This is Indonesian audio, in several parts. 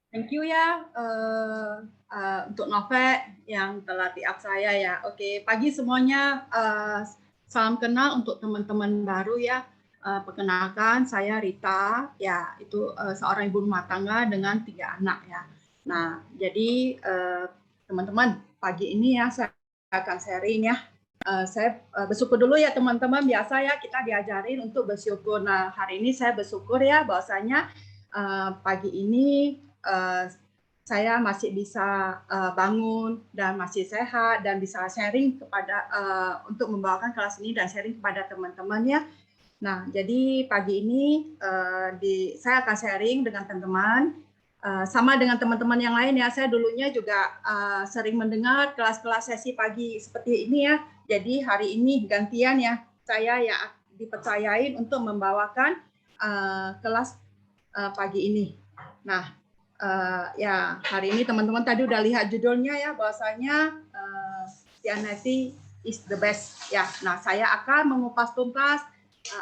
Thank you ya untuk Novek yang telah di-up saya ya. Oke, pagi semuanya. Salam kenal untuk teman-teman baru ya. Perkenalkan, saya Rita. Ya, itu seorang ibu rumah tangga dengan 3 anak ya. Nah, jadi teman-teman, pagi ini ya saya akan sharing ya. Saya bersyukur dulu ya teman-teman. Biasa ya kita diajarin untuk bersyukur. Nah, hari ini saya bersyukur ya bahwasanya pagi ini saya masih bisa bangun dan masih sehat dan bisa sharing kepada untuk membawakan kelas ini dan sharing kepada teman-teman ya. Nah, jadi pagi ini saya akan sharing dengan teman-teman sama dengan teman-teman yang lain ya. Saya dulunya juga sering mendengar kelas-kelas sesi pagi seperti ini ya. Jadi hari ini gantian ya, saya ya dipercayain untuk membawakan kelas pagi ini. Nah, ya hari ini teman-teman tadi udah lihat judulnya ya, bahwasanya Tianeti is the best ya. Nah, saya akan mengupas tuntas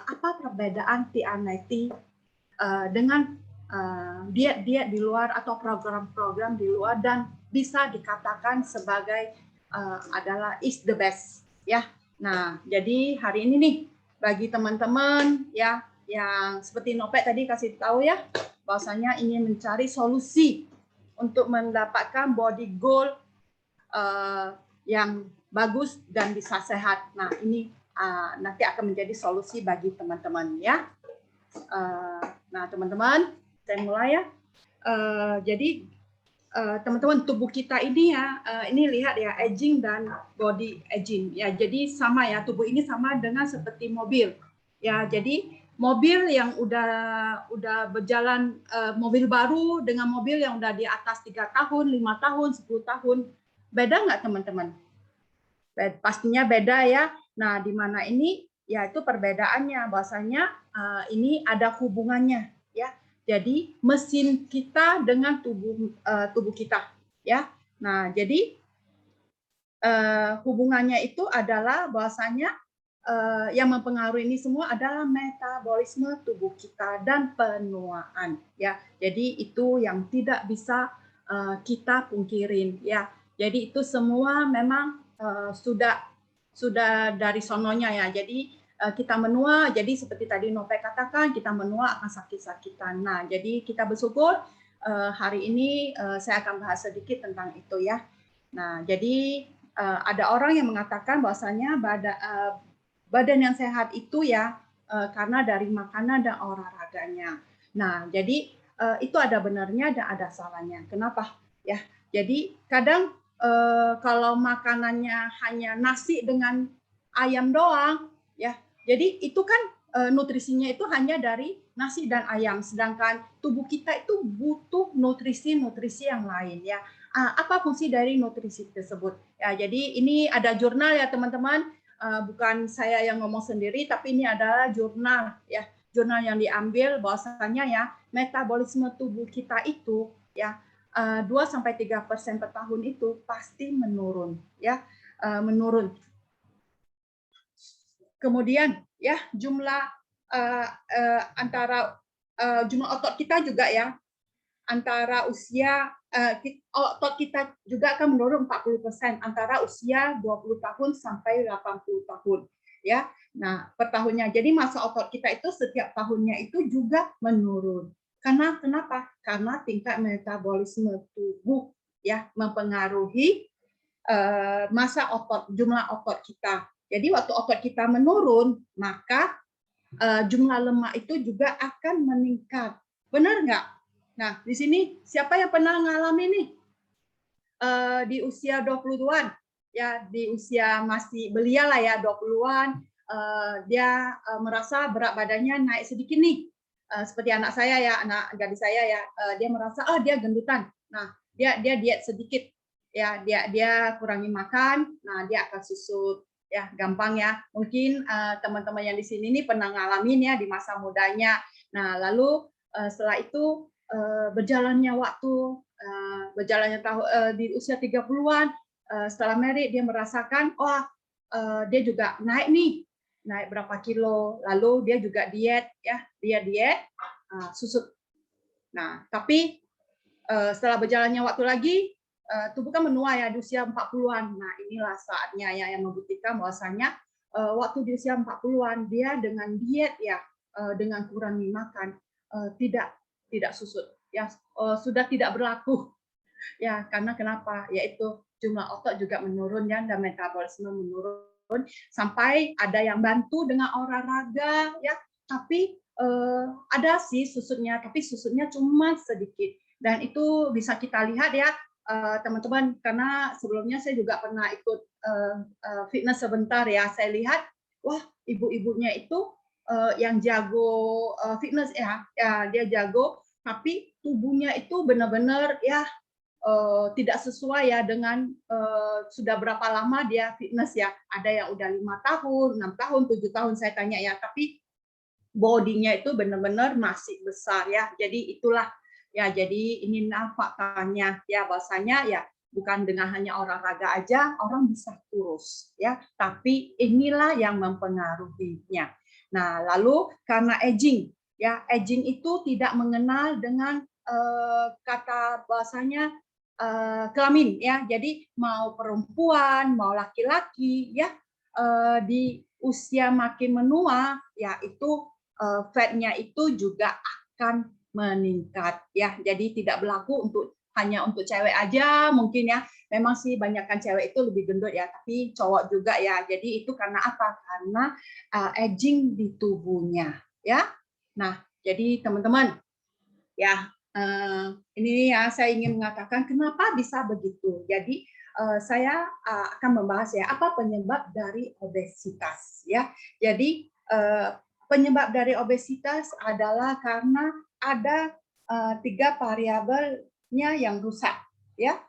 apa perbedaan Tianeti dengan diet-diet di luar atau program-program di luar dan bisa dikatakan sebagai adalah is the best ya. Nah, jadi hari ini nih bagi teman-teman ya yang seperti Nopek tadi kasih tahu ya, bahwasanya ingin mencari solusi untuk mendapatkan body goal yang bagus dan bisa sehat. Nah, ini nanti akan menjadi solusi bagi teman-teman ya. Nah, teman-teman, saya mulai ya. Jadi teman-teman, tubuh kita ini ya, ini lihat ya, aging dan body aging ya. Jadi sama ya, tubuh ini sama dengan seperti mobil ya. Jadi mobil yang udah berjalan, mobil baru dengan mobil yang udah di atas 3 tahun, 5 tahun, 10 tahun, beda nggak teman-teman? Pastinya beda ya. Nah, di mana ini yaitu perbedaannya, bahwasanya ini ada hubungannya ya. Jadi mesin kita dengan tubuh kita ya. Nah, jadi hubungannya itu adalah bahwasanya yang mempengaruhi ini semua adalah metabolisme tubuh kita dan penuaan ya. Jadi itu yang tidak bisa kita pungkirin ya. Jadi itu semua memang sudah dari sononya ya. Jadi kita menua, jadi seperti tadi Nopek katakan, kita menua akan sakit-sakitan. Nah, jadi kita bersyukur hari ini saya akan bahas sedikit tentang itu ya. Nah, jadi ada orang yang mengatakan bahwasanya badan yang sehat itu ya karena dari makanan dan olahraganya. Nah, jadi itu ada benarnya dan ada salahnya. Kenapa? Ya, jadi kadang kalau makanannya hanya nasi dengan ayam doang, ya, jadi itu kan nutrisinya itu hanya dari nasi dan ayam, sedangkan tubuh kita itu butuh nutrisi-nutrisi yang lain ya. Apa fungsi dari nutrisi tersebut? Ya, jadi ini ada jurnal ya teman-teman, bukan saya yang ngomong sendiri, tapi ini adalah jurnal ya, jurnal yang diambil bahwasanya ya metabolisme tubuh kita itu ya 2-3% per tahun itu pasti menurun ya, menurun. Kemudian ya jumlah antara jumlah otot kita juga ya, antara usia otot kita juga akan menurun 40% antara usia 20 tahun sampai 80 tahun ya. Nah, per tahunnya. Jadi masa otot kita itu setiap tahunnya itu juga menurun. Karena kenapa? Karena tingkat metabolisme tubuh ya mempengaruhi masa otot, jumlah otot kita. Jadi waktu otot kita menurun, maka jumlah lemak itu juga akan meningkat. Benar nggak? Nah, di sini siapa yang pernah ngalamin nih di usia 20-an? Ya, di usia masih belia lah ya, 20-an, dia merasa berat badannya naik sedikit nih. Seperti anak saya ya, anak gadis saya ya, dia merasa dia gendutan. Nah, dia diet sedikit. Ya, dia kurangi makan, nah dia akan susut ya, gampang ya. Mungkin teman-teman yang di sini nih pernah ngalamin ya di masa mudanya. Nah, lalu setelah itu berjalannya waktu, berjalannya tahun di usia 30-an, setelah married dia merasakan dia juga naik nih, naik berapa kilo, lalu dia juga diet ya, dia diet susut. Nah, tapi setelah berjalannya waktu lagi, tubuh kan menua ya di usia 40-an. Nah, inilah saatnya ya yang membuktikan bahwasanya waktu di usia 40-an dia dengan diet ya, dengan kurangi makan, tidak susut ya, sudah tidak berlaku. Ya, karena kenapa? Yaitu jumlah otot juga menurun ya, dan metabolisme menurun sampai ada yang bantu dengan olahraga ya, tapi ada sih susutnya, tapi susutnya cuma sedikit. Dan itu bisa kita lihat ya teman-teman, karena sebelumnya saya juga pernah ikut fitness sebentar ya. Saya lihat, wah ibu-ibunya itu yang jago fitness ya, dia jago, tapi tubuhnya itu benar-benar ya tidak sesuai ya dengan sudah berapa lama dia fitness ya. Ada yang udah 5 tahun, 6 tahun, 7 tahun saya tanya ya, tapi bodinya itu benar-benar masih besar ya. Jadi itulah ya, jadi ini faktanya ya, bahwasanya ya bukan dengan hanya olahraga aja orang bisa kurus ya, tapi inilah yang mempengaruhinya. Nah, lalu karena aging ya, aging itu tidak mengenal dengan kata bahasanya kelamin ya. Jadi mau perempuan, mau laki-laki ya, di usia makin menua ya itu fat-nya itu juga akan meningkat ya. Jadi tidak berlaku hanya untuk cewek aja mungkin ya. Memang sih banyakkan cewek itu lebih gendut ya, tapi cowok juga ya. Jadi itu karena apa? Karena aging di tubuhnya ya. Nah, jadi teman-teman ya, ini ya saya ingin mengatakan kenapa bisa begitu. Jadi saya akan membahas ya apa penyebab dari obesitas ya. Jadi penyebab dari obesitas adalah karena ada 3 variabelnya yang rusak ya.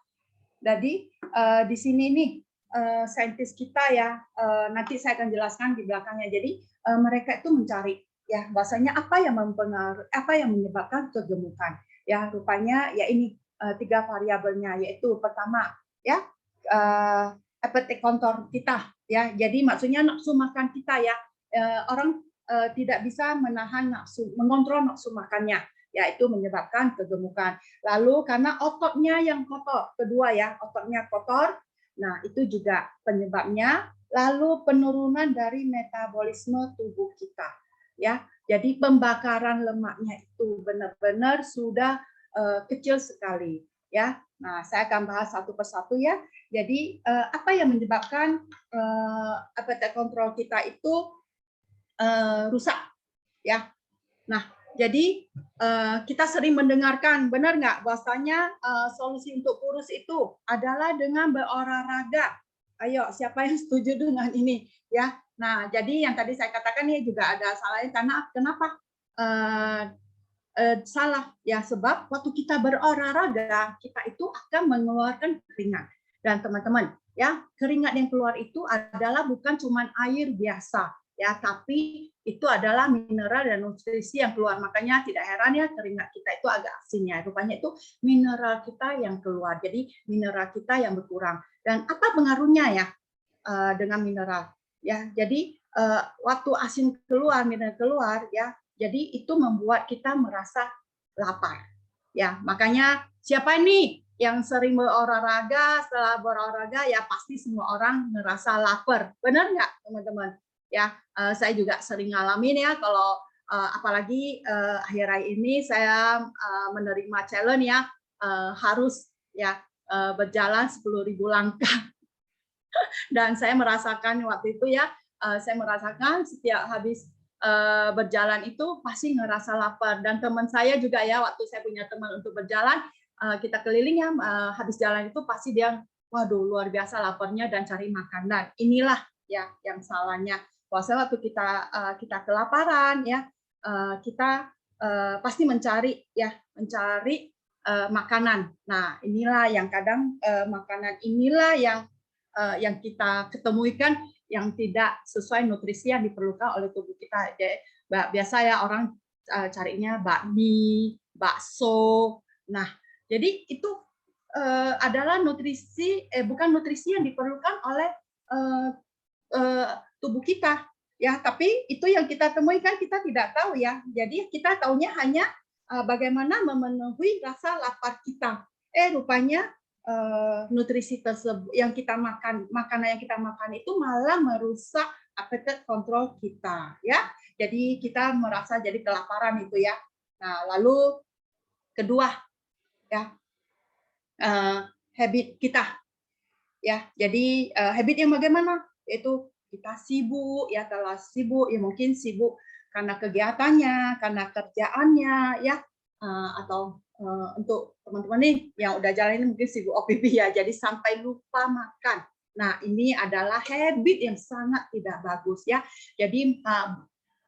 Jadi di sini nih saintis kita ya, nanti saya akan jelaskan di belakangnya. Jadi mereka itu mencari ya bahasanya apa yang mempengaruhi, apa yang menyebabkan kegemukan ya, rupanya ya ini 3 variabelnya, yaitu pertama ya appetite control kita ya, jadi maksudnya nafsu makan kita ya, orang tidak bisa menahan nafsu, mengontrol nafsu makannya ya, itu menyebabkan kegemukan. Lalu karena ototnya yang kotor, kedua ya, ototnya kotor, nah itu juga penyebabnya. Lalu penurunan dari metabolisme tubuh kita ya, jadi pembakaran lemaknya itu benar-benar sudah kecil sekali ya. Nah, saya akan bahas satu persatu ya. Jadi apa yang menyebabkan appetite control kita itu rusak ya. Nah, jadi kita sering mendengarkan, benar nggak, bahwasanya solusi untuk kurus itu adalah dengan berolahraga. Ayo, siapa yang setuju dengan ini ya? Nah, jadi yang tadi saya katakan ini juga ada salahnya, karena kenapa salah ya, sebab waktu kita berolahraga kita itu akan mengeluarkan keringat. Dan teman-teman ya, keringat yang keluar itu adalah bukan cuma air biasa ya, tapi itu adalah mineral dan nutrisi yang keluar. Makanya tidak heran ya keringat kita itu agak asin ya. Rupanya itu mineral kita yang keluar. Jadi mineral kita yang berkurang. Dan apa pengaruhnya ya dengan mineral? Ya, jadi waktu asin keluar, mineral keluar ya, jadi itu membuat kita merasa lapar. Ya, makanya siapa nih yang sering berolahraga, setelah berolahraga ya pasti semua orang merasa lapar. Benar nggak teman-teman? Ya, saya juga sering ngalamin ya, kalau apalagi akhir-akhir ini saya menerima challenge ya, harus ya berjalan 10.000 langkah. Dan saya merasakan waktu itu ya, saya merasakan setiap habis berjalan itu pasti ngerasa lapar. Dan teman saya juga ya, waktu saya punya teman untuk berjalan, kita keliling ya, habis jalan itu pasti dia, waduh luar biasa laparnya dan cari makanan. Inilah ya yang salahnya. Bahwasanya waktu kita kelaparan ya, kita pasti mencari makanan. Nah, inilah yang kadang makanan inilah yang kita ketemukan yang tidak sesuai nutrisi yang diperlukan oleh tubuh kita. Jadi, biasa ya orang carinya bakmi, bakso. Nah, jadi itu adalah nutrisi bukan nutrisi yang diperlukan oleh tubuh kita ya, tapi itu yang kita temui kan kita tidak tahu ya. Jadi kita taunya hanya bagaimana memenuhi rasa lapar kita. Rupanya nutrisi tersebut yang kita makan, makanan yang kita makan itu malah merusak appetite control kita, ya. Jadi kita merasa jadi kelaparan itu ya. Nah, lalu kedua ya, habit kita ya. Jadi habit yang bagaimana? Yaitu kita sibuk ya, kalau sibuk ya mungkin sibuk karena kegiatannya, karena kerjaannya ya, atau untuk teman-teman nih yang udah jalan ini mungkin sibuk OPP ya, jadi sampai lupa makan. Nah, ini adalah habit yang sangat tidak bagus ya. Jadi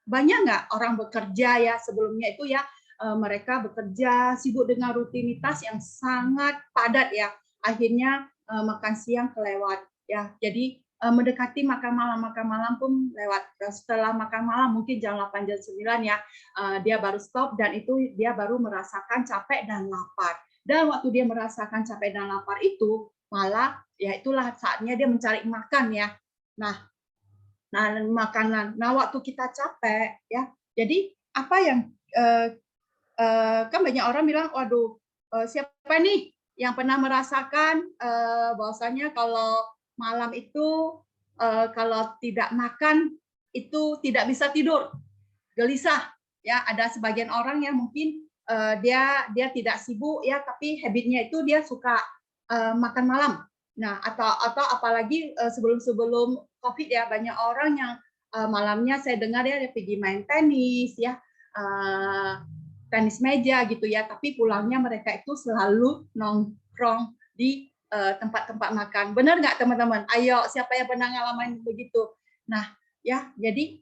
banyak nggak orang bekerja ya sebelumnya itu ya, mereka bekerja sibuk dengan rutinitas yang sangat padat ya, akhirnya makan siang kelewat ya. Jadi mendekati makan malam pun lewat. Setelah makan malam mungkin jam 8 jam 9 ya, dia baru stop dan itu dia baru merasakan capek dan lapar. Dan waktu dia merasakan capek dan lapar itu malah ya itulah saatnya dia mencari makan ya. Nah, makanan. Nah, waktu kita capek ya. Jadi apa yang kan banyak orang bilang, waduh, siapa nih yang pernah merasakan bahwasanya kalau malam itu kalau tidak makan itu tidak bisa tidur, gelisah. Ya, ada sebagian orang yang mungkin dia tidak sibuk ya, tapi habitnya itu dia suka makan malam. Nah, atau apalagi sebelum COVID ya, banyak orang yang malamnya saya dengar ya dia pergi main tenis ya, tenis meja gitu ya, tapi pulangnya mereka itu selalu nongkrong di tempat-tempat makan. Benar nggak teman-teman? Ayo, siapa yang pernah ngalamin begitu? Nah, ya, jadi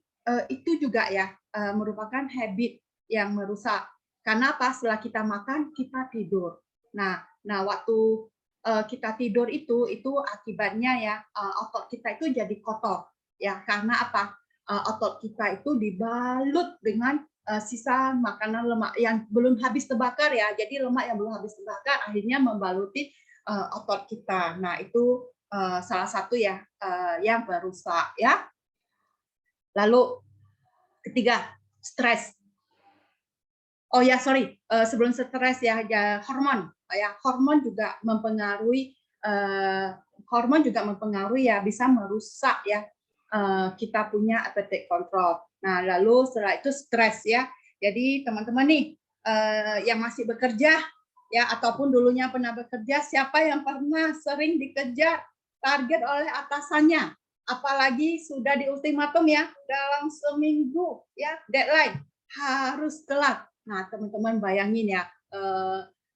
itu juga ya merupakan habit yang merusak. Karena apa? Setelah kita makan, kita tidur. Nah, waktu kita tidur itu akibatnya ya otot kita itu jadi kotor ya, karena apa? Otot kita itu dibalut dengan sisa makanan lemak yang belum habis terbakar ya, jadi lemak yang belum habis terbakar akhirnya membaluti otot kita. Nah, itu salah satu ya yang merusak ya. Lalu ketiga, stres. Oh ya, sorry, sebelum stres ya, hormon ya, hormon juga mempengaruhi ya, bisa merusak ya kita punya appetite control. Nah, lalu setelah itu stres ya. Jadi teman-teman nih yang masih bekerja ya ataupun dulunya pernah bekerja, siapa yang pernah sering dikejar target oleh atasannya? Apalagi sudah di ultimatum ya, dalam seminggu ya deadline harus kelar. Nah, teman-teman bayangin ya,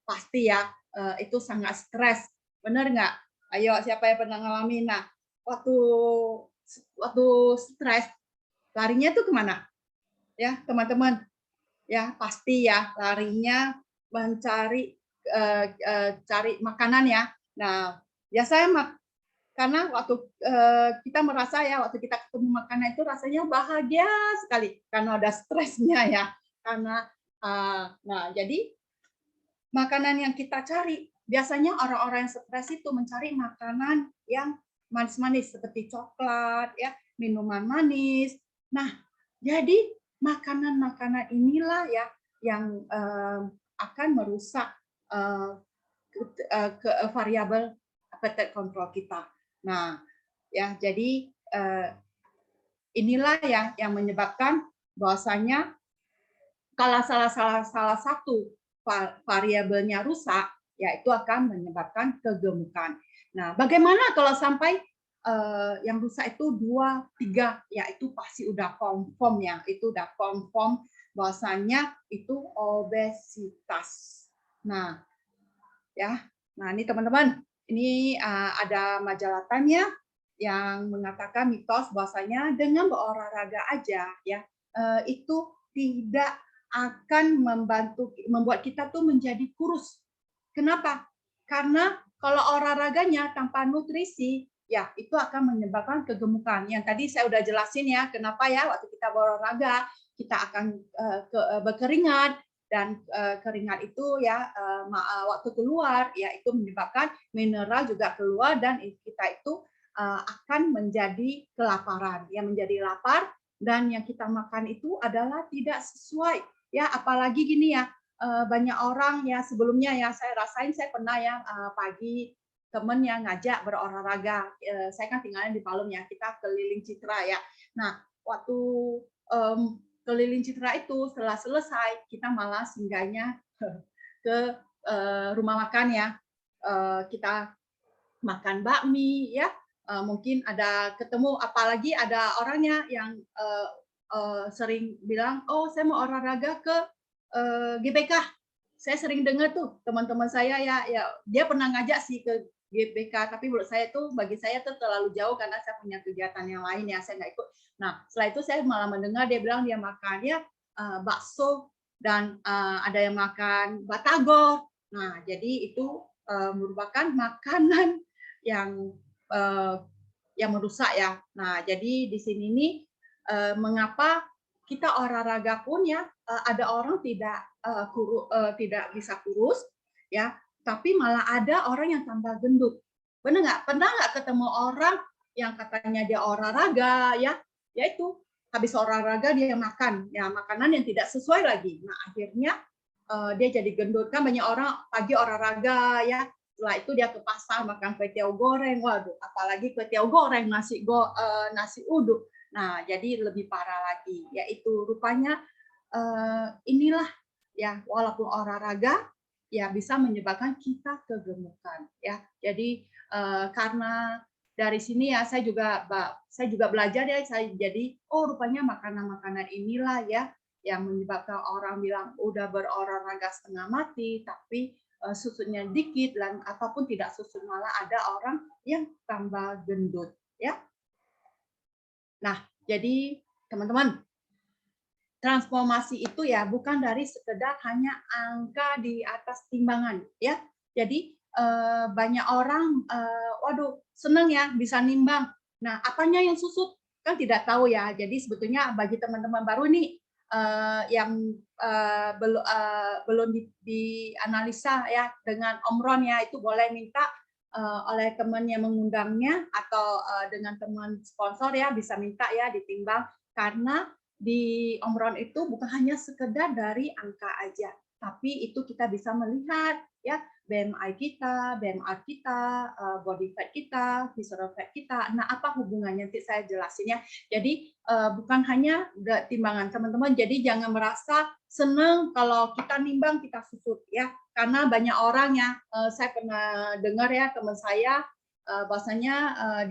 pasti ya itu sangat stres, benar nggak? Ayo, siapa yang pernah ngalamin? Nah, waktu stres, larinya tuh kemana? Ya, teman-teman, ya pasti ya larinya mencari cari makanan ya. Nah, biasanya karena waktu kita merasa ya waktu kita ketemu makanan itu rasanya bahagia sekali karena ada stresnya ya. Karena nah, jadi makanan yang kita cari biasanya orang-orang yang stres itu mencari makanan yang manis-manis seperti coklat ya, minuman manis. Nah, jadi makanan-makanan inilah ya yang akan merusak variabel appetite control kita. Nah, ya jadi inilah ya yang menyebabkan bahwasanya kalau salah satu variabelnya rusak, ya itu akan menyebabkan kegemukan. Nah, bagaimana kalau sampai yang rusak itu 2, 3, ya itu pasti udah confirm ya, itu udah confirm bahwasanya itu obesitas. Nah, ya, nah ini teman-teman, ini ada majalah Time ya yang mengatakan mitos bahwasanya dengan berolahraga aja ya itu tidak akan membuat kita tuh menjadi kurus. Kenapa? Karena kalau olahraganya tanpa nutrisi, ya itu akan menyebabkan kegemukan. Yang tadi saya udah jelasin ya, kenapa ya waktu kita berolahraga kita akan berkeringat dan keringat itu ya waktu keluar ya itu menyebabkan mineral juga keluar dan kita itu akan menjadi kelaparan, ya menjadi lapar dan yang kita makan itu adalah tidak sesuai. Ya, apalagi gini ya, banyak orang ya sebelumnya ya saya rasain, saya pernah ya pagi temen yang ngajak berolahraga. Saya kan tinggalnya di Palem ya, kita keliling Citra ya. Nah, waktu keliling Citra itu setelah selesai kita malah singgahnya ke rumah makan ya. Kita makan bakmi ya, mungkin ada ketemu, apalagi ada orangnya yang sering bilang, oh saya mau olahraga ke GBK. Saya sering dengar tuh teman-teman saya ya, dia pernah ngajak sih ke GBK, tapi menurut saya tuh, bagi saya tuh terlalu jauh karena saya punya kegiatan yang lain ya, saya nggak ikut. Nah setelah itu saya malah mendengar dia bilang dia makan ya bakso dan ada yang makan batagor. Nah jadi itu merupakan makanan yang merusak ya. Nah, jadi di sini nih mengapa kita olahraga pun ya ada orang tidak bisa kurus ya, tapi malah ada orang yang tambah gendut. Benar nggak? Pernah nggak ketemu orang yang katanya dia olahraga ya, yaitu habis olahraga dia makan ya makanan yang tidak sesuai lagi. Nah, akhirnya dia jadi gendut. Kan banyak orang pagi olahraga ya, setelah itu dia ke pasar makan kue tiaw goreng, waduh, apalagi kue tiaw goreng, nasi uduk. Nah, jadi lebih parah lagi, yaitu rupanya inilah ya, walaupun olahraga ya bisa menyebabkan kita kegemukan ya. Jadi karena dari sini ya saya juga belajar ya, saya jadi oh rupanya makanan-makanan inilah ya yang menyebabkan orang bilang udah berolahraga setengah mati tapi susutnya dikit dan apapun tidak susut, malah ada orang yang tambah gendut ya. Nah, jadi teman-teman, transformasi itu ya bukan dari sekedar hanya angka di atas timbangan ya. Jadi banyak orang waduh seneng ya bisa nimbang. Nah, apanya yang susut kan tidak tahu ya. Jadi sebetulnya bagi teman-teman baru nih yang belum dianalisa ya dengan Omron ya, itu boleh minta oleh teman yang mengundangnya atau dengan teman sponsor ya, bisa minta ya ditimbang, karena di Omron itu bukan hanya sekedar dari angka aja, tapi itu kita bisa melihat ya BMI kita, BMR kita, body fat kita, visceral fat kita. Nah, apa hubungannya? Nanti saya jelasinnya. Jadi bukan hanya timbangan teman-teman. Jadi jangan merasa senang kalau kita nimbang kita susut ya. Karena banyak orang ya, saya pernah dengar ya teman saya bahwasanya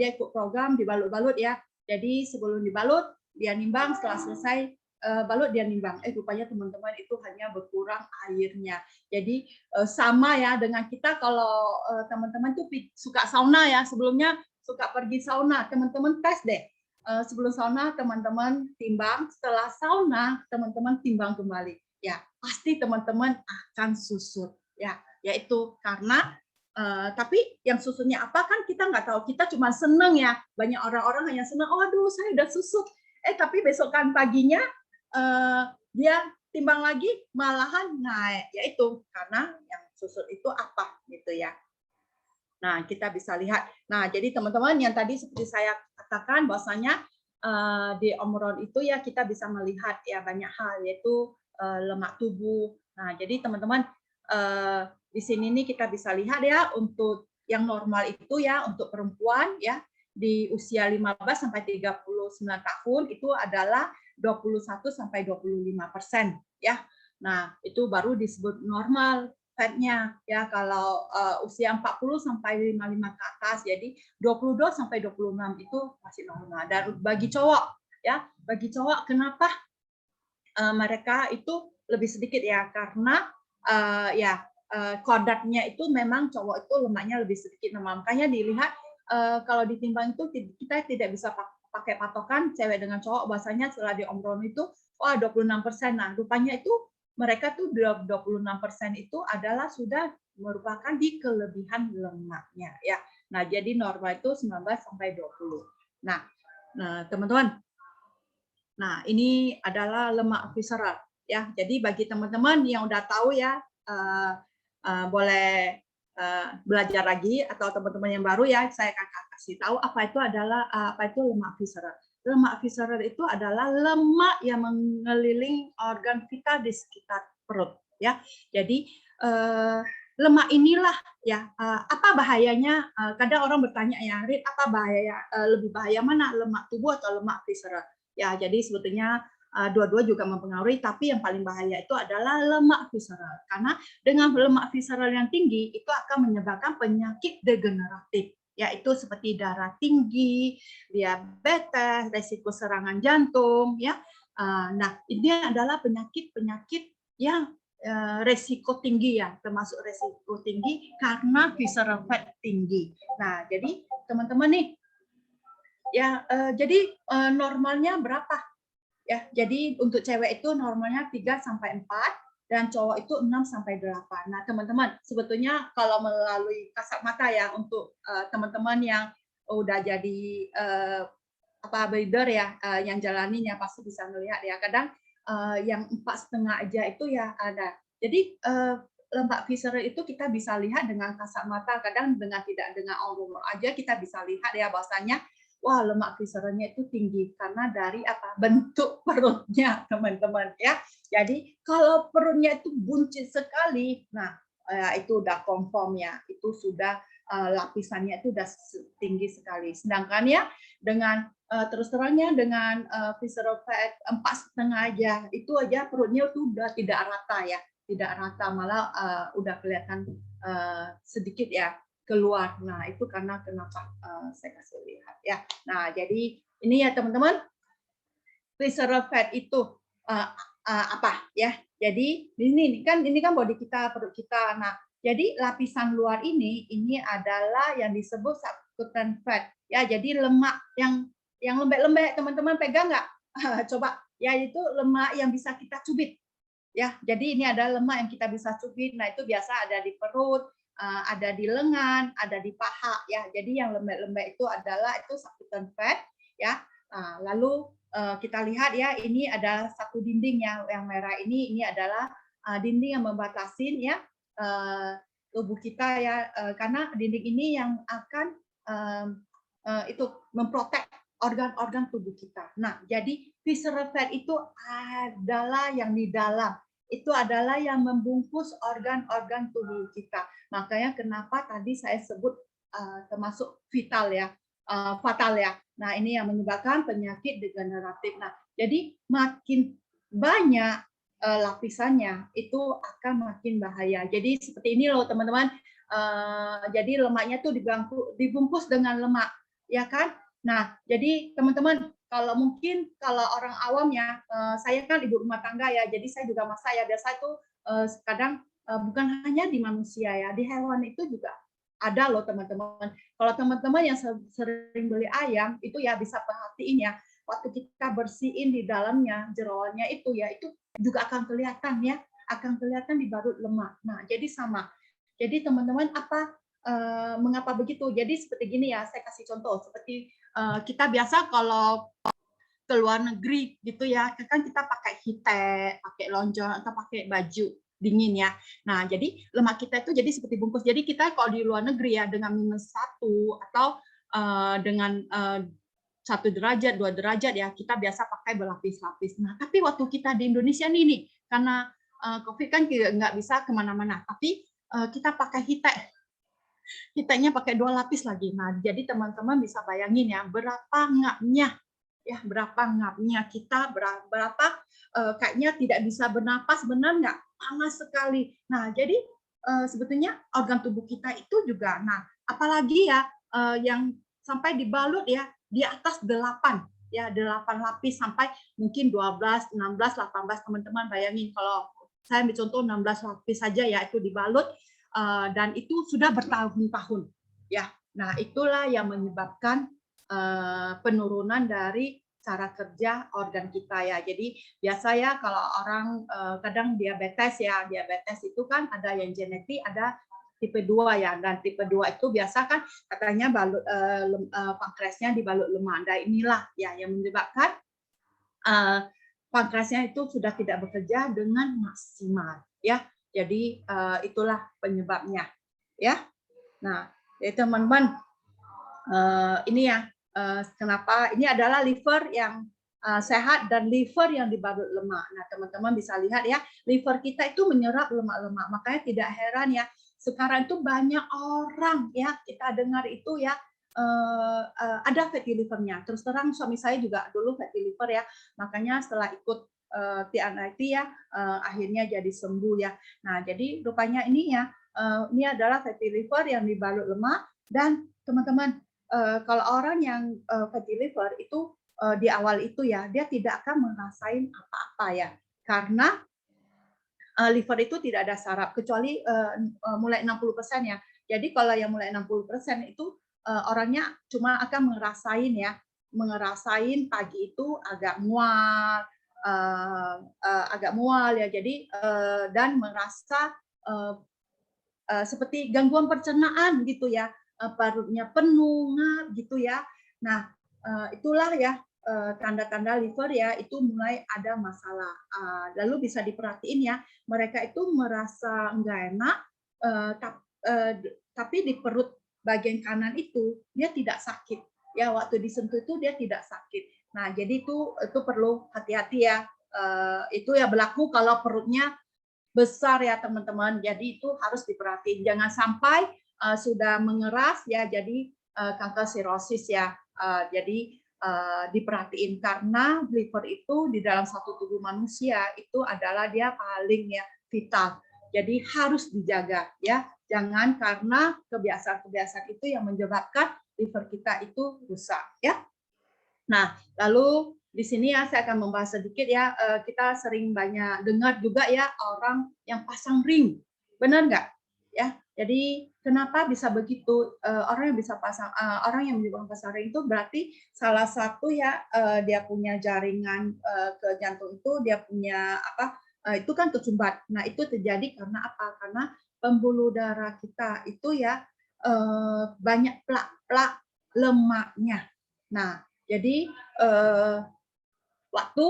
dia ikut program dibalut-balut ya. Jadi sebelum dibalut dia nimbang, setelah selesai balut dia nimbang. Rupanya teman-teman itu hanya berkurang airnya. Jadi sama ya dengan kita kalau teman-teman tuh suka sauna ya, sebelumnya suka pergi sauna, teman-teman tes deh. Sebelum sauna teman-teman timbang, setelah sauna teman-teman timbang kembali. Ya, pasti teman-teman akan susut ya, yaitu karena tapi yang susutnya apa kan kita nggak tahu, kita cuma seneng ya. Banyak orang-orang hanya seneng, oh aduh saya udah susut. Tapi besokan paginya dia timbang lagi malahan naik, yaitu karena yang susut itu apa gitu ya. Nah, kita bisa lihat. Nah, jadi teman-teman yang tadi seperti saya katakan bahwasanya di Omron itu ya kita bisa melihat ya banyak hal, yaitu lemak tubuh. Nah, jadi teman-teman di sini nih kita bisa lihat ya untuk yang normal itu ya untuk perempuan ya di usia 15 sampai 39 tahun itu adalah 21 sampai 25% ya. Nah, itu baru disebut normal fatnya ya. Kalau usia 40 sampai 55 ke atas, jadi 22 sampai 26 itu masih normal. Dan bagi cowok ya, bagi cowok kenapa mereka itu lebih sedikit ya, karena kodratnya itu memang cowok itu lemaknya lebih sedikit. Nah, makanya dilihat kalau ditimbang itu kita tidak bisa pakai patokan cewek dengan cowok, bahasanya setelah di Omron itu wah 26%. Nah, rupanya itu mereka tuh 26% itu adalah sudah merupakan di kelebihan lemaknya ya. Nah, jadi normal itu 19 sampai 20. Nah, teman-teman. Nah, ini adalah lemak visceral ya. Jadi bagi teman-teman yang udah tahu ya boleh belajar lagi, atau teman-teman yang baru ya saya akan kasih tahu apa itu lemak visceral. Lemak visceral itu adalah lemak yang mengelilingi organ vital di sekitar perut ya. Jadi lemak inilah ya apa bahayanya? Kadang orang bertanya ya, Rit, apa bahaya lebih bahaya mana, lemak tubuh atau lemak visceral? Ya, jadi sebetulnya dua-dua juga mempengaruhi, tapi yang paling bahaya itu adalah lemak visceral. Karena dengan lemak visceral yang tinggi itu akan menyebabkan penyakit degeneratif, yaitu seperti darah tinggi, diabetes, resiko serangan jantung, ya. Nah, ini adalah penyakit-penyakit yang resiko tinggi ya, termasuk resiko tinggi karena visceral fat tinggi. Nah, jadi teman-teman nih, ya jadi normalnya berapa? Ya, jadi untuk cewek itu normalnya 3 sampai 4 dan cowok itu 6 sampai 8. Nah, teman-teman, sebetulnya kalau melalui kasat mata ya untuk teman-teman yang udah jadi breeder ya, yang jalanin ya pasti bisa melihat ya. Kadang yang 4,5 aja itu ya ada. Jadi lemak visceral itu kita bisa lihat dengan kasat mata, kadang tidak dengan aurumur aja kita bisa lihat ya bahwasanya wah, lemak visceralnya itu tinggi karena dari apa? Bentuk perutnya, teman-teman ya. Jadi kalau perutnya itu buncit sekali, nah itu udah confirm ya, itu sudah lapisannya itu udah tinggi sekali. Sedangkan ya dengan terus terangnya dengan visceral fat 4,5 aja, itu aja perutnya itu udah tidak rata ya, tidak rata, malah udah kelihatan sedikit ya keluar. Nah, itu karena kenapa saya kasih lihat ya. Nah, jadi ini ya teman-teman, visceral fat itu apa ya? Jadi ini kan body kita, perut kita. Nah, jadi lapisan luar ini adalah yang disebut subcutaneous fat. Ya, jadi lemak yang lembek-lembek, teman-teman pegang nggak? Coba, ya itu lemak yang bisa kita cubit. Ya, jadi ini ada lemak yang kita bisa cubit. Nah, itu biasa ada di perut, ada di lengan, ada di paha ya. Jadi yang lembek-lembek itu adalah itu subcutaneous fat ya. Nah, lalu kita lihat ya, ini ada satu dinding yang merah ini adalah dinding yang membatasi ya tubuh kita ya, karena dinding ini yang akan itu memprotek organ-organ tubuh kita. Nah, jadi visceral fat itu adalah yang di dalam. Itu adalah yang membungkus organ-organ tubuh kita. Makanya kenapa tadi saya sebut termasuk vital ya, fatal ya. Nah, ini yang menyebabkan penyakit degeneratif. Nah, jadi makin banyak lapisannya itu akan makin bahaya. Jadi seperti ini loh teman-teman. Jadi lemaknya tuh dibungkus dengan lemak, ya kan? Nah, jadi teman-teman, kalau mungkin kalau orang awam ya, saya kan ibu rumah tangga ya, jadi saya juga masak ya. Biasa itu kadang bukan hanya di manusia ya, di hewan itu juga ada loh teman-teman. Kalau teman-teman yang sering beli ayam, itu ya bisa perhatiin ya, waktu kita bersihin di dalamnya, jeroannya itu ya, itu juga akan kelihatan ya, akan kelihatan di balut lemak. Nah, jadi sama. Jadi teman-teman mengapa begitu? Jadi seperti gini ya, saya kasih contoh. Seperti kita biasa kalau ke luar negeri gitu ya, kan kita pakai hitek, pakai lonjong atau pakai baju dingin ya. Nah, jadi lemak kita itu jadi seperti bungkus. Jadi kita kalau di luar negeri ya dengan -1 atau dengan 1 derajat, 2 derajat ya, kita biasa pakai berlapis-lapis. Nah, tapi waktu kita di Indonesia nih karena COVID kan nggak bisa kemana-mana, tapi kita pakai hitek. Hiteknya pakai 2 lapis lagi. Nah, jadi teman-teman bisa bayangin ya, berapa ngapnya ya, berapa ngapnya kita, berapa kayaknya tidak bisa bernapas, benar nggak? Panas sekali. Nah, jadi sebetulnya organ tubuh kita itu juga, nah apalagi ya yang sampai dibalut ya di atas 8 ya, 8 lapis sampai mungkin 12, 16, 18, teman-teman bayangin kalau saya ambil contoh 16 lapis saja ya itu dibalut dan itu sudah bertahun-tahun ya. Nah, itulah yang menyebabkan penurunan dari cara kerja organ kita ya. Jadi biasa ya kalau orang kadang diabetes ya, diabetes itu kan ada yang genetik, ada tipe 2 ya. Dan tipe 2 itu biasa kan katanya balut pankreasnya dibalut lemak. Nah, inilah ya yang menyebabkan pankreasnya itu sudah tidak bekerja dengan maksimal ya. Jadi itulah penyebabnya ya. Nah, ya teman-teman ini ya kenapa ini adalah liver yang sehat dan liver yang dibalut lemak. Nah, teman-teman bisa lihat ya, liver kita itu menyerap lemak-lemak. Makanya tidak heran ya, sekarang itu banyak orang ya kita dengar itu ya ada fatty livernya. Terus terang suami saya juga dulu fatty liver ya, makanya setelah ikut TNIT ya akhirnya jadi sembuh ya. Nah, jadi rupanya ini ya ini adalah fatty liver yang dibalut lemak. Dan teman-teman kalau orang yang fatty liver itu di awal itu ya dia tidak akan merasain apa-apa ya, karena liver itu tidak ada saraf kecuali mulai 60% ya. Jadi kalau yang mulai 60% itu orangnya cuma akan ngerasain pagi itu agak mual ya. Jadi dan merasa seperti gangguan pencernaan gitu ya, perutnya penuh, ngap gitu ya. Nah, itulah ya tanda-tanda liver ya itu mulai ada masalah. Lalu bisa diperhatiin ya, mereka itu merasa nggak enak, tapi di perut bagian kanan itu dia tidak sakit. Ya, waktu disentuh itu dia tidak sakit. Nah, jadi itu perlu hati-hati ya. Itu ya berlaku kalau perutnya besar ya teman-teman. Jadi itu harus diperhatiin. Jangan sampai sudah mengeras ya jadi kanker sirosis ya. Jadi diperhatiin karena liver itu di dalam satu tubuh manusia itu adalah dia paling ya vital. Jadi harus dijaga ya. Jangan karena kebiasaan-kebiasaan itu yang menyebabkan liver kita itu rusak ya. Nah, lalu di sini ya saya akan membahas sedikit ya, kita sering banyak dengar juga ya orang yang pasang ring, benar nggak? Ya, jadi kenapa bisa begitu? Orang yang bisa orang yang pasang ring itu berarti salah satu ya dia punya jaringan ke jantung itu dia punya apa? Itu kan kesumbat. Nah itu terjadi karena apa? Karena pembuluh darah kita itu ya banyak plak-plak lemaknya. Nah jadi waktu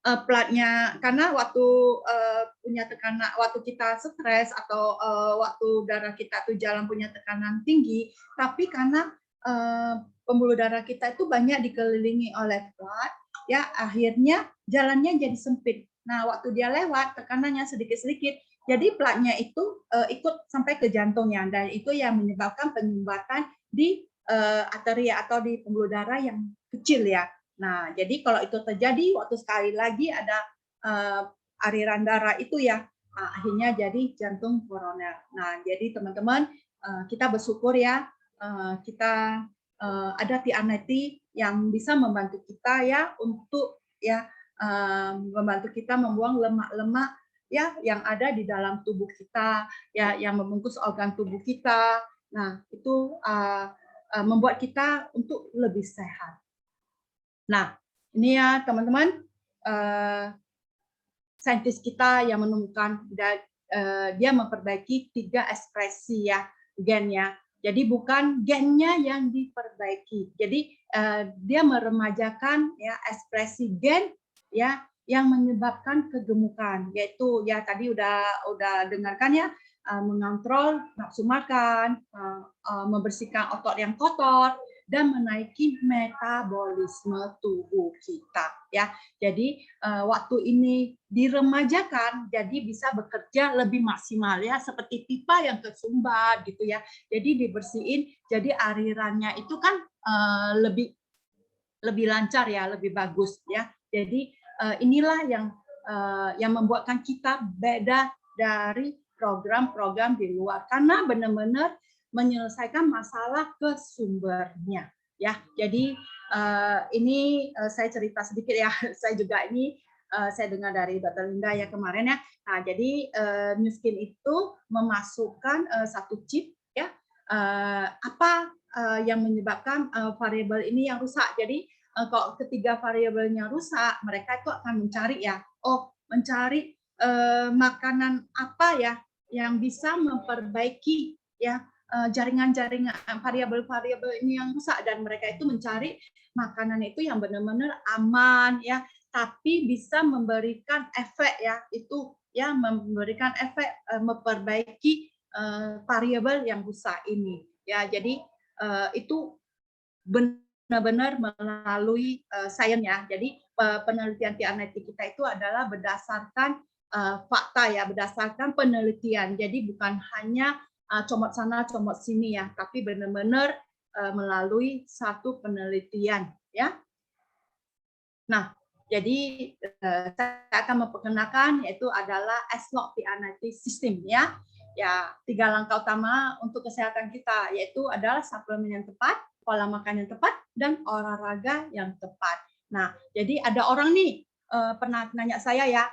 platnya karena waktu punya tekanan, waktu kita stres atau waktu darah kita tuh jalan punya tekanan tinggi, tapi karena pembuluh darah kita itu banyak dikelilingi oleh plat, ya akhirnya jalannya jadi sempit. Nah, waktu dia lewat tekanannya sedikit-sedikit, jadi platnya itu ikut sampai ke jantungnya dan itu yang menyebabkan penyumbatan di arteria atau di pembuluh darah yang kecil ya. Nah, jadi kalau itu terjadi waktu sekali lagi ada aliran darah itu ya, akhirnya jadi jantung koroner. Nah, jadi teman-teman kita bersyukur ya kita ada TNIT yang bisa membantu kita ya untuk ya membantu kita membuang lemak-lemak ya yang ada di dalam tubuh kita ya yang membungkus organ tubuh kita. Nah, itu membuat kita untuk lebih sehat. Nah, ini ya teman-teman, saintis kita yang menemukan dan dia memperbaiki 3 ekspresi ya gennya. Jadi bukan gennya yang diperbaiki. Jadi dia meremajakan ya ekspresi gen ya yang menyebabkan kegemukan, yaitu ya tadi udah dengarkan ya mengontrol nafsu makan, membersihkan otot yang kotor, dan menaiki metabolisme tubuh kita ya. Jadi waktu ini diremajakan jadi bisa bekerja lebih maksimal ya seperti pipa yang tersumbat gitu ya. Jadi dibersihin jadi alirannya itu kan lebih lancar ya, lebih bagus ya. Jadi inilah yang membuatkan kita beda dari program-program di luar karena benar-benar menyelesaikan masalah ke sumbernya ya. Jadi ini saya cerita sedikit ya. Saya juga ini saya dengar dari Dr. Linda ya kemarin ya. Nah, jadi New Skin itu memasukkan satu chip ya. Apa yang menyebabkan variabel ini yang rusak. Jadi kalau ketiga variabelnya rusak, mereka itu akan mencari ya. Mencari makanan apa ya yang bisa memperbaiki ya jaringan-jaringan variabel-variabel ini yang rusak dan mereka itu mencari makanan itu yang benar-benar aman ya tapi bisa memberikan efek ya itu ya memberikan efek memperbaiki variabel yang rusak ini ya jadi itu benar benar-benar melalui sains ya. Jadi penelitian TR90 kita itu adalah berdasarkan fakta ya, berdasarkan penelitian. Jadi bukan hanya comot sana, comot sini ya, tapi benar-benar melalui satu penelitian ya. Nah, jadi saya akan memperkenalkan yaitu adalah S-Log TR90 System ya. Ya, 3 langkah utama untuk kesehatan kita yaitu adalah suplemen yang tepat, pola makan yang tepat, dan olahraga yang tepat. Nah, jadi ada orang nih pernah nanya saya ya,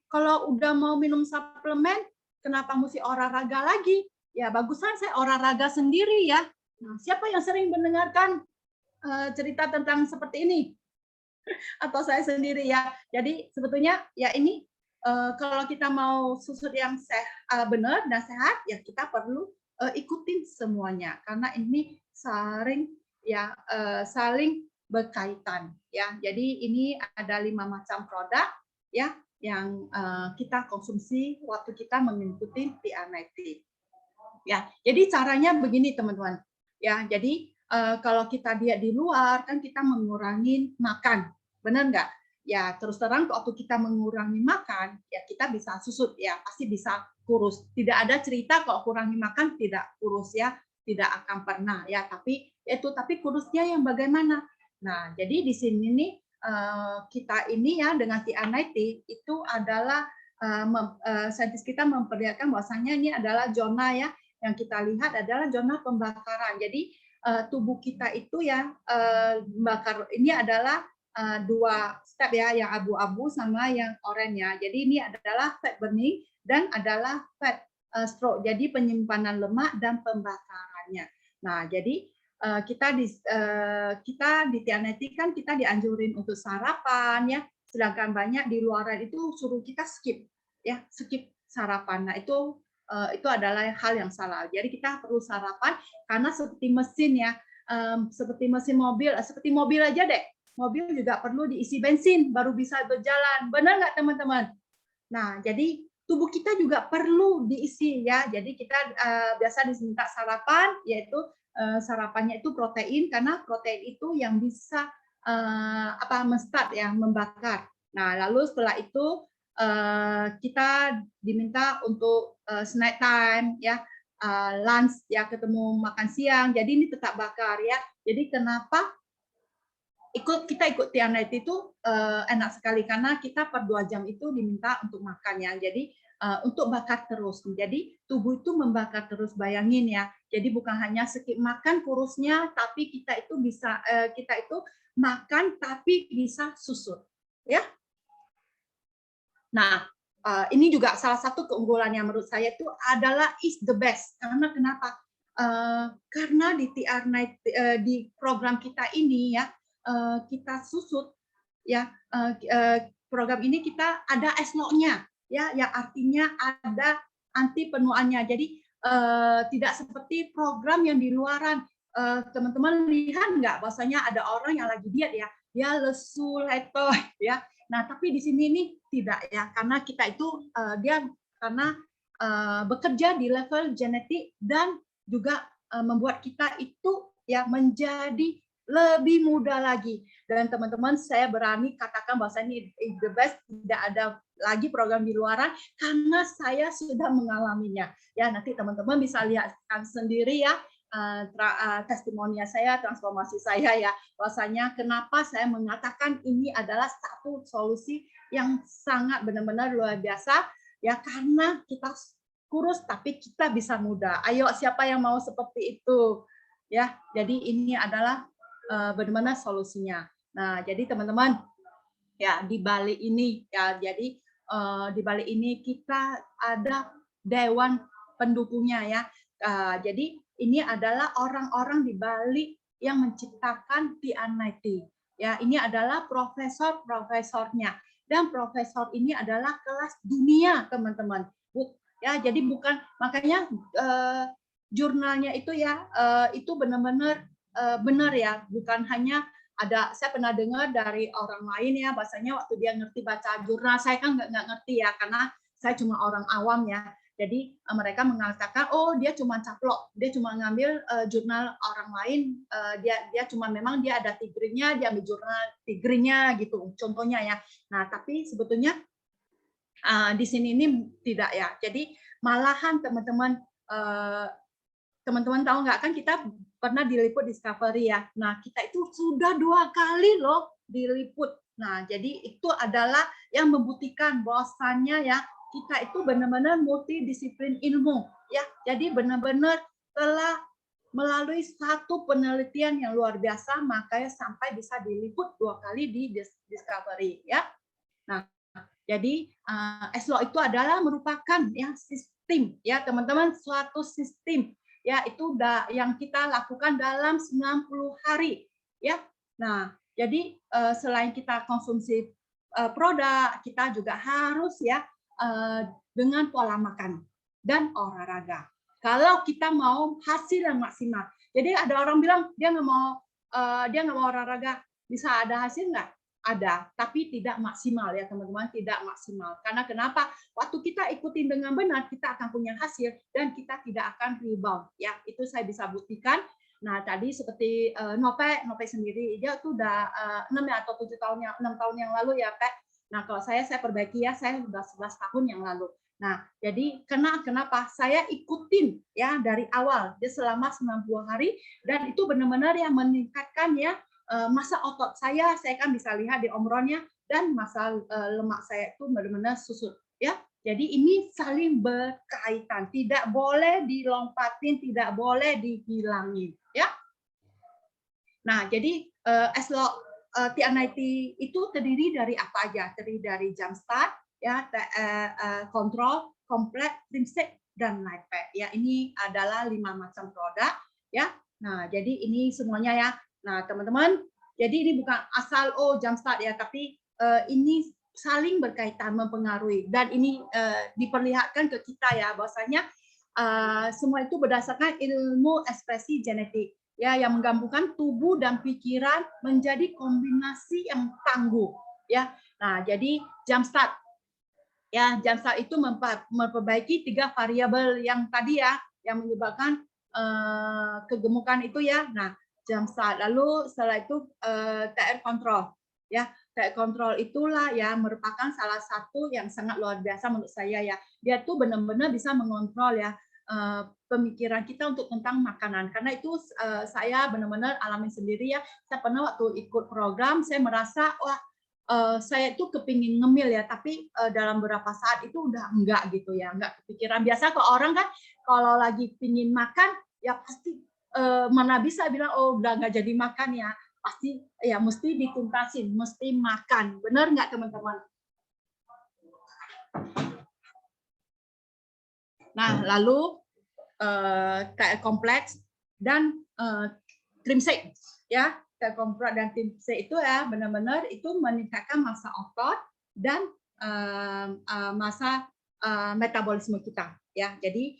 kalau udah mau minum suplemen, kenapa mesti olahraga lagi? Ya, bagusan saya olahraga sendiri ya. Nah, siapa yang sering mendengarkan cerita tentang seperti ini? Atau saya sendiri ya. Jadi sebetulnya ya ini kalau kita mau susut yang benar dan sehat ya kita perlu ikutin semuanya karena ini saling berkaitan ya. Jadi ini ada 5 macam produk ya yang kita konsumsi waktu kita mengikuti TR90. Ya, jadi caranya begini teman-teman. Ya, jadi kalau kita diet di luar kan kita mengurangi makan, benar nggak? Ya, terus terang waktu kita mengurangi makan, ya kita bisa susut ya, pasti bisa kurus. Tidak ada cerita kalau kurangi makan tidak kurus ya, tidak akan pernah ya. Tapi kurusnya yang bagaimana? Nah, jadi di sini nih kita ini ya dengan TR90 itu adalah saintis kita memperlihatkan bahwasanya ini adalah zona ya yang kita lihat adalah zona pembakaran. Jadi tubuh kita itu ya bakar ini adalah 2 step ya, yang abu-abu sama yang oranye ya. Jadi ini adalah fat burning dan adalah fat store. Jadi penyimpanan lemak dan pembakarannya. Nah, jadi kita di TR90 kan kita dianjurin untuk sarapan ya, sedangkan banyak di luaran itu suruh kita skip ya, skip sarapan. Nah, itu adalah hal yang salah. Jadi kita perlu sarapan karena seperti mesin ya, seperti mesin mobil, seperti mobil aja deh. Mobil juga perlu diisi bensin baru bisa berjalan. Benar nggak teman-teman? Nah, jadi tubuh kita juga perlu diisi ya. Jadi kita biasa diminta sarapan, yaitu sarapannya itu protein karena protein itu yang bisa menstart ya, membakar. Nah, lalu setelah itu kita diminta untuk snack time ya, lunch ya, ketemu makan siang. Jadi ini tetap bakar ya. Jadi kenapa kita ikut TR90 itu enak sekali karena kita per 2 jam itu diminta untuk makan ya. Jadi untuk bakar terus. Jadi tubuh itu membakar terus, bayangin ya. Jadi bukan hanya skip makan kurusnya, tapi kita itu bisa makan tapi bisa susut ya. Nah, ini juga salah satu keunggulan yang menurut saya itu adalah is the best. Karena kenapa? Karena di TR90 di program kita ini ya, kita susut ya, program ini kita ada S-Log-nya ya, yang artinya ada anti penuaannya. Jadi tidak seperti program yang di luaran. Teman-teman lihat nggak bahwasanya ada orang yang lagi diet ya, dia lesu letoy ya. Nah, tapi di sini ini tidak ya, karena kita itu dia karena bekerja di level genetik dan juga membuat kita itu ya menjadi lebih mudah lagi. Dan teman-teman, saya berani katakan bahwa ini the best, tidak ada lagi program di luaran karena saya sudah mengalaminya. Ya, nanti teman-teman bisa lihat sendiri ya testimoni saya, transformasi saya ya. Bahwasanya kenapa saya mengatakan ini adalah satu solusi yang sangat benar-benar luar biasa ya, karena kita kurus tapi kita bisa muda. Ayo, siapa yang mau seperti itu? Ya, jadi ini adalah bagaimana solusinya. Nah, jadi teman-teman ya di Bali ini ya, jadi di Bali ini kita ada dewan pendukungnya ya. Jadi ini adalah orang-orang di Bali yang menciptakan TR90. Ya, ini adalah profesor-profesornya dan profesor ini adalah kelas dunia, teman-teman. Ya, jadi bukan makanya jurnalnya itu ya itu benar-benar benar ya, bukan hanya ada, saya pernah dengar dari orang lain ya, bahasanya waktu dia ngerti baca jurnal, saya kan nggak ngerti ya, karena saya cuma orang awam ya. Jadi mereka mengatakan, oh dia cuma caplok, dia cuma ngambil jurnal orang lain, dia cuma memang dia ada tigrinya, dia ambil jurnal tigrinya gitu, contohnya ya. Nah tapi sebetulnya di sini ini tidak ya. Jadi malahan teman-teman teman-teman tahu nggak, kan kita pernah diliput Discovery ya. Nah, kita itu sudah 2 kali loh diliput. Nah, jadi itu adalah yang membuktikan bahwasannya ya kita itu benar-benar multidisiplin ilmu ya. Jadi benar-benar telah melalui satu penelitian yang luar biasa, makanya sampai bisa diliput 2 kali di Discovery ya. Nah, jadi ESLO itu adalah merupakan ya sistem ya teman-teman, suatu sistem ya itu yang kita lakukan dalam 90 hari ya. Nah, jadi selain kita konsumsi produk, kita juga harus ya dengan pola makan dan olahraga. Kalau kita mau hasil yang maksimal. Jadi ada orang bilang dia nggak mau olahraga, bisa ada hasil nggak? Ada, tapi tidak maksimal ya teman-teman, tidak maksimal. Karena kenapa? Waktu kita ikutin dengan benar, kita akan punya hasil dan kita tidak akan rebound. Ya, itu saya bisa buktikan. Nah, tadi seperti Nope sendiri, dia tuh udah 6 atau 7 tahun 6 tahun yang lalu ya, Pak. Nah, kalau saya perbaiki ya, saya sudah 11 tahun yang lalu. Nah, jadi kenapa? Saya ikutin ya dari awal, dia selama 90 hari dan itu benar-benar yang meningkatkan ya massa otot saya kan bisa lihat di omronnya, dan massa lemak saya itu benar-benar susut ya. Jadi ini saling berkaitan, tidak boleh dilompatin, tidak boleh dihilangin ya. Nah, jadi ESLO T90 itu terdiri dari apa aja? Terdiri dari Jumpstart ya, kontrol, kompleks, trimsek, dan lifepack ya. Ini adalah 5 macam produk ya. Nah, jadi ini semuanya ya. Nah, teman-teman, jadi ini bukan asal Jumpstart ya, tapi ini saling berkaitan, mempengaruhi, dan ini diperlihatkan ke kita ya bahwasanya semua itu berdasarkan ilmu ekspresi genetik ya, yang menggabungkan tubuh dan pikiran menjadi kombinasi yang tangguh ya. Nah, jadi Jumpstart ya, Jumpstart itu memperbaiki 3 variabel yang tadi ya, yang menyebabkan kegemukan itu ya. Nah, Jumpstart. Lalu setelah itu TR control ya. TR control itulah ya merupakan salah satu yang sangat luar biasa menurut saya ya. Dia tuh benar-benar bisa mengontrol ya pemikiran kita untuk tentang makanan, karena itu saya benar-benar alami sendiri ya. Saya pernah waktu ikut program, saya merasa wah saya itu kepingin ngemil ya, tapi dalam beberapa saat itu udah enggak gitu ya, enggak kepikiran. Biasa kalau orang kan kalau lagi pingin makan ya pasti mana bisa bilang oh udah nggak jadi makan ya, pasti ya mesti dituntasin, mesti makan. Benar nggak teman-teman? Nah, lalu KL kompleks dan trimsek ya. KL kompleks dan trimsek itu ya benar-benar itu meningkatkan massa otot dan massa metabolisme kita ya. Jadi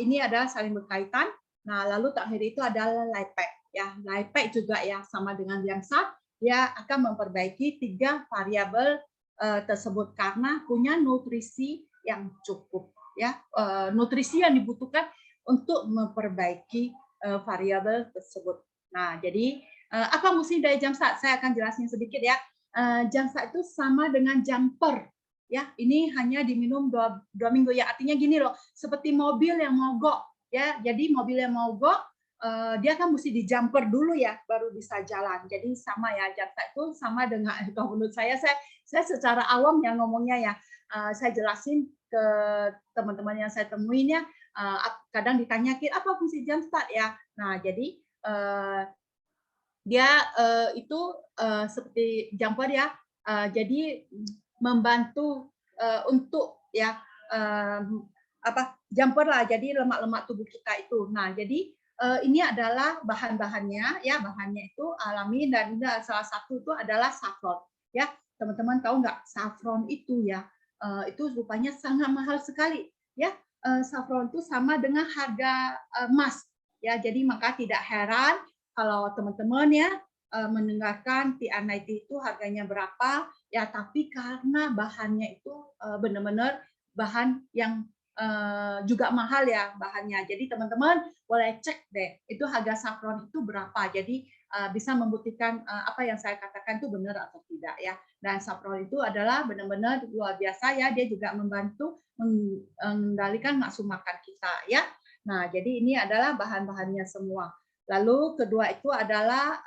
ini adalah saling berkaitan. Nah, lalu terakhir itu adalah lifepack ya. Lifepack juga ya sama dengan Jumpstart, dia akan memperbaiki 3 variabel tersebut karena punya nutrisi yang cukup ya, nutrisi yang dibutuhkan untuk memperbaiki variabel tersebut. Nah, jadi apa mesti dari Jumpstart? Saya akan jelasin sedikit ya. Jumpstart itu sama dengan jumper ya. Ini hanya diminum 2 minggu ya. Artinya gini loh, seperti mobil yang mogok ya. Jadi mobil yang mogok dia kan mesti di jumper dulu ya baru bisa jalan. Jadi sama ya, Jumpstart itu sama dengan, kalau menurut saya secara awam yang ngomongnya ya, saya jelasin ke teman-teman yang saya temuin ya, kadang ditanyakin apa fungsi Jumpstart ya. Nah, jadi dia itu seperti jumper ya, jadi membantu untuk ya jumper lah, jadi lemak-lemak tubuh kita itu. Nah, jadi ini adalah bahan-bahannya ya, bahannya itu alami, dan salah satu itu adalah saffron ya. Teman-teman tahu nggak, saffron itu ya itu rupanya sangat mahal sekali ya. Saffron itu sama dengan harga emas ya. Jadi maka tidak heran kalau teman-teman ya mendengarkan T90 itu harganya berapa ya, tapi karena bahannya itu benar-benar bahan yang juga mahal ya bahannya. Jadi teman-teman boleh cek deh, itu harga saffron itu berapa. Jadi bisa membuktikan apa yang saya katakan itu benar atau tidak ya. Dan saffron itu adalah benar-benar luar biasa ya, dia juga membantu mengendalikan nafsu makan kita ya. Nah, jadi ini adalah bahan-bahannya semua. Lalu kedua itu adalah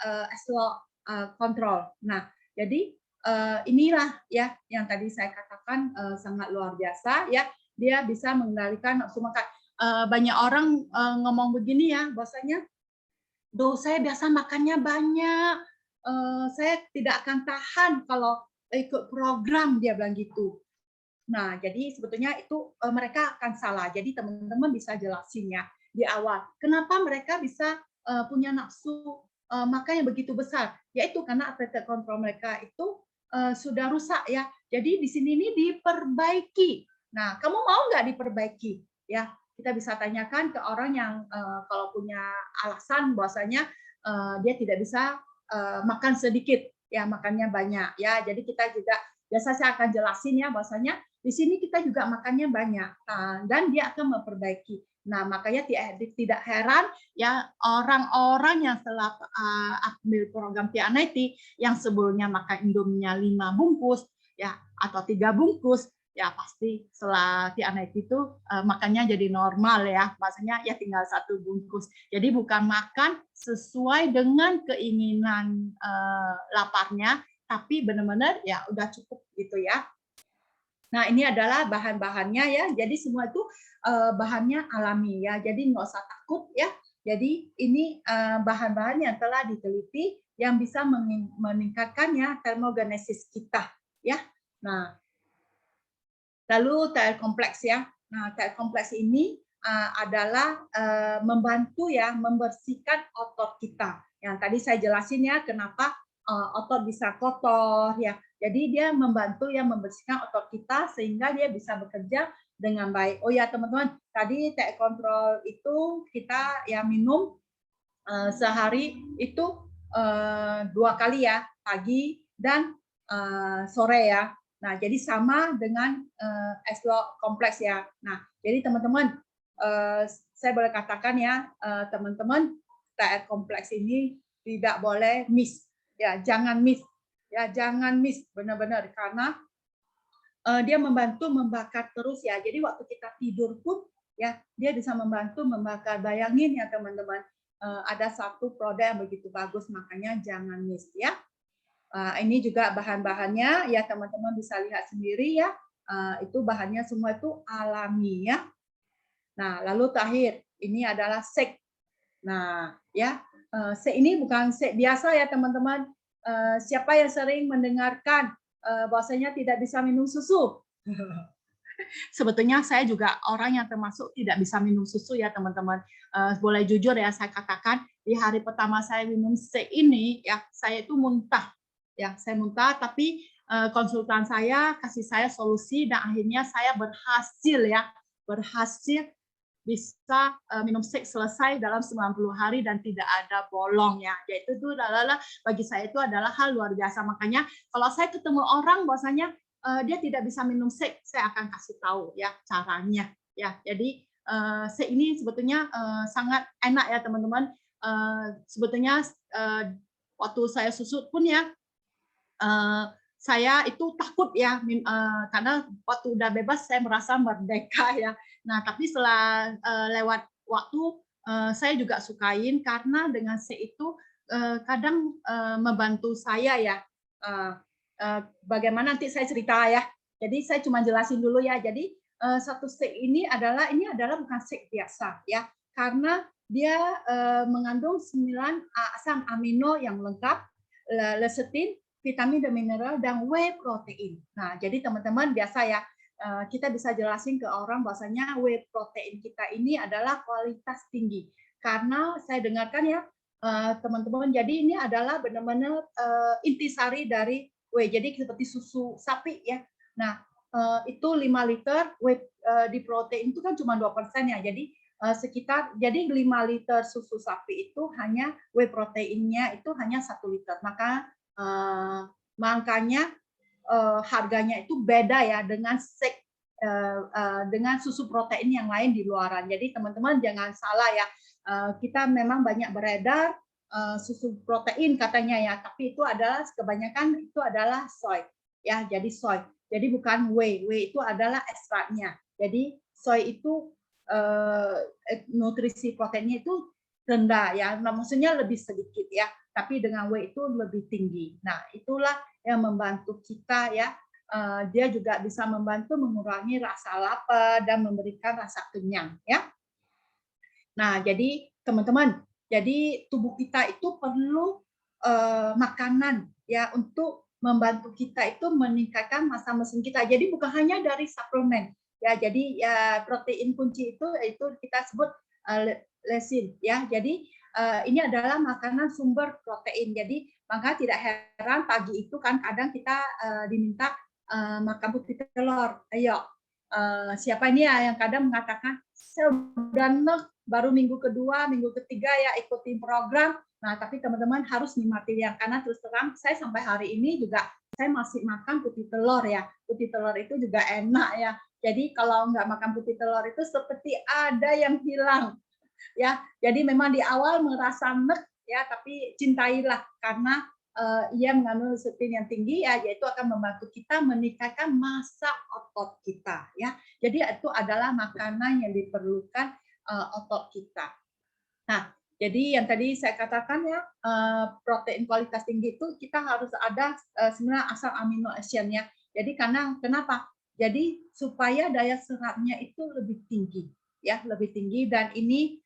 control. Nah, jadi inilah ya yang tadi saya katakan sangat luar biasa ya. Dia bisa mengendalikan nafsu makan. Banyak orang ngomong begini ya, bahwasanya, "Duh, saya biasa makannya banyak, saya tidak akan tahan kalau ikut program," dia bilang gitu. Nah, jadi sebetulnya itu mereka akan salah. Jadi teman-teman bisa jelasin ya di awal, kenapa mereka bisa punya nafsu makan yang begitu besar? Yaitu karena appetite control mereka itu sudah rusak ya. Jadi di sini ini diperbaiki. Nah, kamu mau nggak diperbaiki? Ya, kita bisa tanyakan ke orang yang kalau punya alasan bahwasanya dia tidak bisa makan sedikit, ya makannya banyak. Ya, jadi kita juga biasa saya akan jelasin ya bahwasanya di sini kita juga makannya banyak dan dia akan memperbaiki. Nah, makanya tidak heran ya orang-orang yang setelah ambil program T-Anity yang sebelumnya makan Indomie-nya 5 bungkus ya atau 3 bungkus ya pasti setelah T-Anity itu makannya jadi normal ya. Maksudnya ya tinggal 1 bungkus. Jadi bukan makan sesuai dengan keinginan laparnya, tapi benar-benar ya udah cukup gitu ya. Nah, ini adalah bahan-bahannya ya. Jadi semua itu bahannya alami ya. Jadi nggak usah takut ya. Jadi ini bahan-bahan yang telah diteliti yang bisa meningkatkannya termogenesis kita ya. Nah, lalu TR kompleks ya. Nah, TR kompleks ini adalah membantu ya membersihkan otot kita. Yang tadi saya jelasin ya kenapa otot bisa kotor ya. Jadi dia membantu ya membersihkan otot kita sehingga dia bisa bekerja dengan baik. Oh ya teman-teman, tadi TR kontrol itu kita ya minum sehari itu 2 kali ya, pagi dan sore ya. Nah, jadi sama dengan Eslo kompleks ya. Nah, jadi teman-teman, saya boleh katakan ya, teman-teman, TR kompleks ini tidak boleh miss. Ya, jangan miss. Ya, jangan miss benar-benar karena dia membantu membakar terus ya. Jadi waktu kita tidur pun ya, dia bisa membantu membakar. Bayangin ya teman-teman, ada satu produk yang begitu bagus, makanya jangan miss ya. Ini juga bahan-bahannya ya teman-teman bisa lihat sendiri ya. Itu bahannya semua itu alami ya. Nah, lalu terakhir ini adalah shake. Nah, ya shake ini bukan shake biasa ya teman-teman. Siapa yang sering mendengarkan bahwasanya tidak bisa minum susu? Sebetulnya saya juga orang yang termasuk tidak bisa minum susu ya teman-teman. Boleh jujur ya saya katakan di hari pertama saya minum shake ini ya saya itu muntah. Ya, saya muntah tapi konsultan saya kasih saya solusi dan akhirnya saya berhasil bisa minum shake selesai dalam 90 hari dan tidak ada bolongnya. Yaitu itu adalah bagi saya itu adalah hal luar biasa. Makanya kalau saya ketemu orang bahwasanya dia tidak bisa minum shake, saya akan kasih tahu ya caranya. Ya, jadi shake ini sebetulnya sangat enak ya teman-teman. Sebetulnya waktu saya susut pun ya saya itu takut ya karena waktu udah bebas saya merasa merdeka ya. Nah, tapi setelah lewat waktu saya juga sukain karena dengan itu kadang membantu saya ya. Bagaimana nanti saya cerita ya. Jadi saya cuma jelasin dulu ya. Jadi satu steak ini adalah bukan steak biasa ya. Karena dia mengandung 9 asam amino yang lengkap, lecithin, vitamin dan mineral, dan whey protein. Nah, jadi teman-teman biasa ya, kita bisa jelasin ke orang bahwasanya whey protein kita ini adalah kualitas tinggi. Karena saya dengarkan ya, teman-teman, jadi ini adalah benar-benar intisari dari whey. Jadi seperti susu sapi ya. Nah, itu 5 liter whey di protein itu kan cuma 2% ya. Jadi jadi 5 liter susu sapi itu hanya whey proteinnya itu hanya 1 liter. Maka makanya harganya itu beda ya dengan shake dengan susu protein yang lain di luaran. Jadi teman-teman jangan salah ya, kita memang banyak beredar susu protein katanya ya, tapi itu adalah kebanyakan itu adalah soy ya, jadi soy. Jadi bukan whey, whey itu adalah ekstraknya. Jadi soy itu nutrisi proteinnya itu rendah ya, nah, maksudnya lebih sedikit ya, tapi dengan whey itu lebih tinggi. Nah itulah yang membantu kita ya. Dia juga bisa membantu mengurangi rasa lapar dan memberikan rasa kenyang ya. Nah jadi teman-teman, jadi tubuh kita itu perlu makanan ya untuk membantu kita itu meningkatkan massa mesin kita. Jadi bukan hanya dari suplemen ya. Jadi ya, protein kunci itu kita sebut lesin ya. Jadi ini adalah makanan sumber protein. Jadi maka tidak heran pagi itu kan kadang kita diminta makan putih telur. Ayo, siapa ini ya yang kadang mengatakan saya udah enak baru minggu kedua, minggu ketiga ya ikutin program. Nah, tapi teman-teman harus nikmati yang karena terus terang saya sampai hari ini juga saya masih makan putih telur ya. Putih telur itu juga enak ya. Jadi kalau nggak makan putih telur itu seperti ada yang hilang ya. Jadi memang di awal merasa nek ya, tapi cintailah karena ia mengandung lecithin yang tinggi ya, yaitu akan membantu kita meningkatkan massa otot kita ya. Jadi itu adalah makanan yang diperlukan otot kita. Nah, jadi yang tadi saya katakan ya, protein kualitas tinggi itu kita harus ada sebenarnya asam amino acid-nya. Jadi karena kenapa? Jadi supaya daya serapnya itu lebih tinggi ya, lebih tinggi, dan ini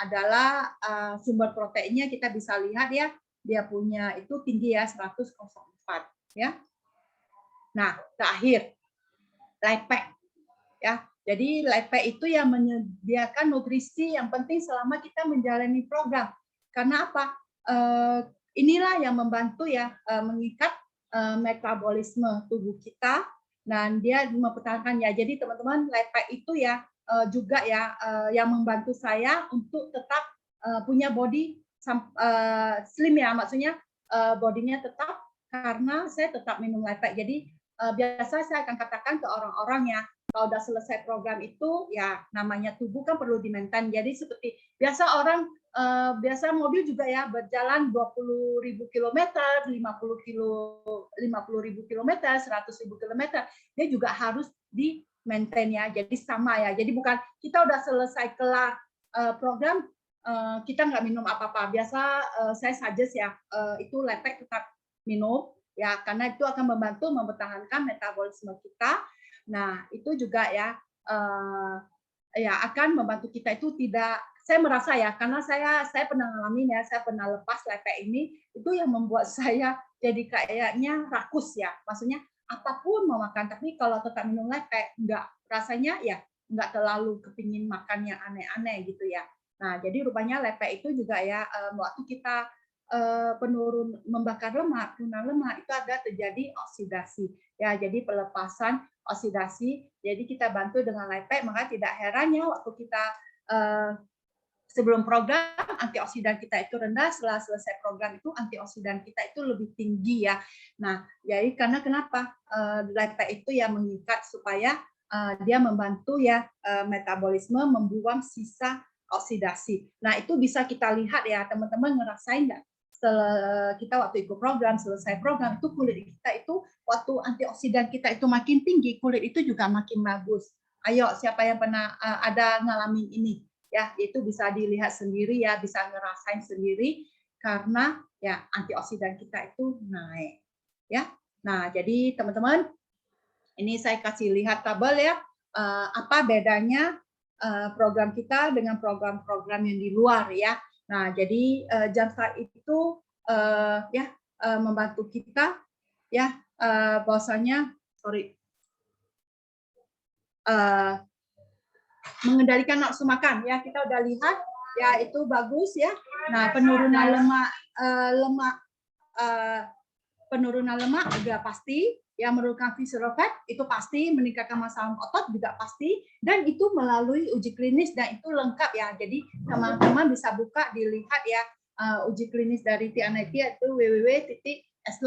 adalah sumber proteinnya kita bisa lihat ya, dia punya itu tinggi ya 104 ya. Nah, terakhir lepek ya. Jadi lepek itu yang menyediakan nutrisi yang penting selama kita menjalani program. Karena apa? Inilah yang membantu ya mengikat metabolisme tubuh kita dan dia mempertahankan ya. Jadi teman-teman lepek itu ya juga ya yang membantu saya untuk tetap punya body slim ya, maksudnya bodinya tetap karena saya tetap minum lepek. Jadi biasa saya akan katakan ke orang-orang ya, kalau udah selesai program itu ya namanya tubuh kan perlu di-maintain. Jadi seperti biasa orang biasa mobil juga ya berjalan 20.000 kilometer, 50.000 kilometer, 100.000 kilometer, dia juga harus di-maintain ya. Jadi sama ya. Jadi bukan kita udah selesai kelar program kita nggak minum apa-apa. Biasa saya suggest ya itu lepek tetap minum ya, karena itu akan membantu mempertahankan metabolisme kita. Nah, itu juga ya ya akan membantu kita itu tidak, saya merasa ya, karena saya pernah ngalamin ya, saya pernah lepas lepek ini, itu yang membuat saya jadi kayaknya rakus ya. Maksudnya apapun mau makan, tapi kalau tetap minum lepek enggak, rasanya ya enggak terlalu kepingin makan yang aneh-aneh gitu ya. Nah, jadi rupanya lepek itu juga ya waktu kita penurun membakar lemak, turunan lemak itu ada terjadi oksidasi ya, jadi pelepasan oksidasi. Jadi kita bantu dengan lepek, maka tidak herannya waktu kita sebelum program antioksidan kita itu rendah, setelah selesai program itu antioksidan kita itu lebih tinggi ya. Nah, jadi karena kenapa lepek itu ya mengikat supaya dia membantu ya metabolisme membuang sisa oksidasi. Nah, itu bisa kita lihat ya, teman-teman ngerasain nggak? Setelah kita waktu ikut program, selesai program itu kulit kita itu waktu antioksidan kita itu makin tinggi, kulit itu juga makin bagus. Ayo, siapa yang pernah ada ngalamin ini? Ya, itu bisa dilihat sendiri ya, bisa ngerasain sendiri karena ya antioksidan kita itu naik. Ya. Nah, jadi teman-teman, ini saya kasih lihat tabel ya, apa bedanya program kita dengan program-program yang di luar ya. Nah, jadi Jamstart itu ya membantu kita ya bahwasanya mengendalikan nafsu makan ya, kita udah lihat ya itu bagus ya. Nah, penurunan lemak juga pasti ya, menurunkan visceral fat itu pasti, meningkatkan massa otot juga pasti, dan itu melalui uji klinis dan itu lengkap ya. Jadi teman-teman bisa buka dilihat ya uji klinis dari Tianeti itu www.slog.com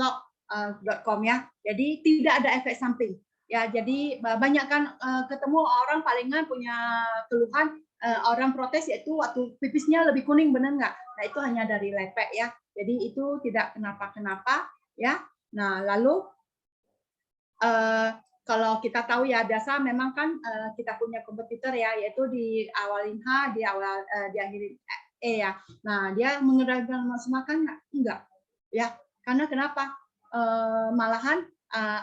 ya. Jadi tidak ada efek samping. Ya, jadi banyak kan ketemu orang palingan punya keluhan orang protes yaitu waktu pipisnya lebih kuning, benar nggak? Nah itu hanya dari lepek ya. Jadi itu tidak kenapa-kenapa ya. Nah lalu kalau kita tahu ya biasa memang kan kita punya kompetitor ya, yaitu di awalin H, di akhirin E ya. Nah dia mengendalikan nafsu makan enggak ya, karena kenapa? Malahan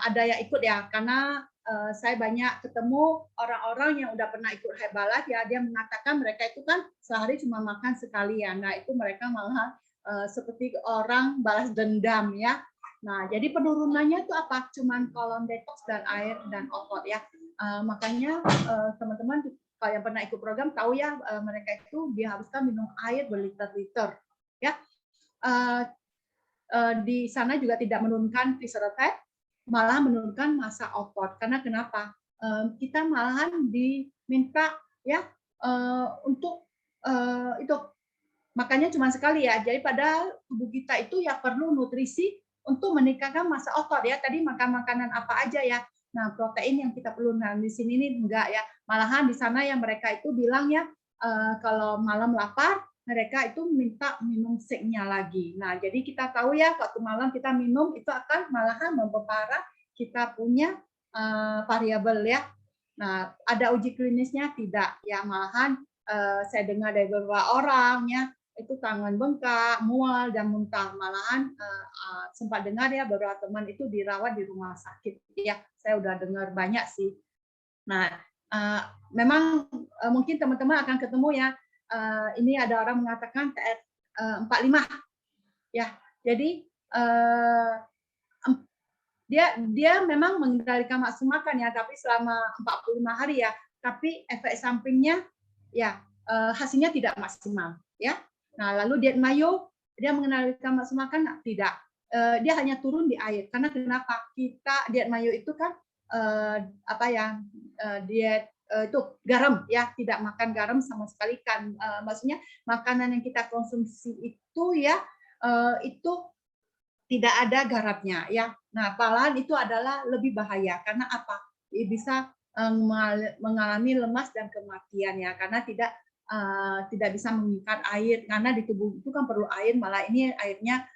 ada yang ikut ya, karena saya banyak ketemu orang-orang yang udah pernah ikut Herbalife ya, dia mengatakan mereka itu kan sehari cuma makan sekali ya. Nah itu mereka malah seperti orang balas dendam ya. Nah, jadi penurunannya itu apa? Cuman kolon detox dan air dan otot ya. Makanya teman-teman kalau yang pernah ikut program tahu ya mereka itu diharuskan minum air berliter-liter ya. Di sana juga tidak menurunkan visceral fat, malah menurunkan massa otot. Karena kenapa? Kita malahan diminta ya untuk itu makannya cuma sekali ya. Jadi pada tubuh kita itu ya perlu nutrisi untuk meningkatkan massa otot ya. Tadi makan makanan apa aja ya. Nah, protein yang kita perlu. Nah, di sini ini enggak ya. Malahan di sana yang mereka itu bilang ya kalau malam lapar mereka itu minta minum shake-nya lagi. Nah, jadi kita tahu ya waktu malam kita minum itu akan malahan memperparah kita punya variabel ya. Nah, ada uji klinisnya tidak ya, malahan saya dengar dari beberapa orang ya itu tangan bengkak, mual dan muntah. Malahan sempat dengar ya beberapa teman itu dirawat di rumah sakit. Ya, saya udah dengar banyak sih. Nah, memang mungkin teman-teman akan ketemu ya. Ini ada orang mengatakan TR45 ya. Jadi dia memang mengendalikan nafsu makan ya, tapi selama 45 hari ya. Tapi efek sampingnya ya hasilnya tidak maksimal ya. Nah, lalu diet mayo dia mengendalikan nafsu makan tidak. Dia hanya turun di air. Karena kenapa? Kita diet mayo itu kan apa ya? Diet itu garam ya, tidak makan garam sama sekali kan. Maksudnya makanan yang kita konsumsi itu ya itu tidak ada garamnya ya. Nah, malahan itu adalah lebih bahaya karena apa? Bisa mengalami lemas dan kematian ya karena tidak bisa mengikat air karena di tubuh itu kan perlu air, malah ini airnya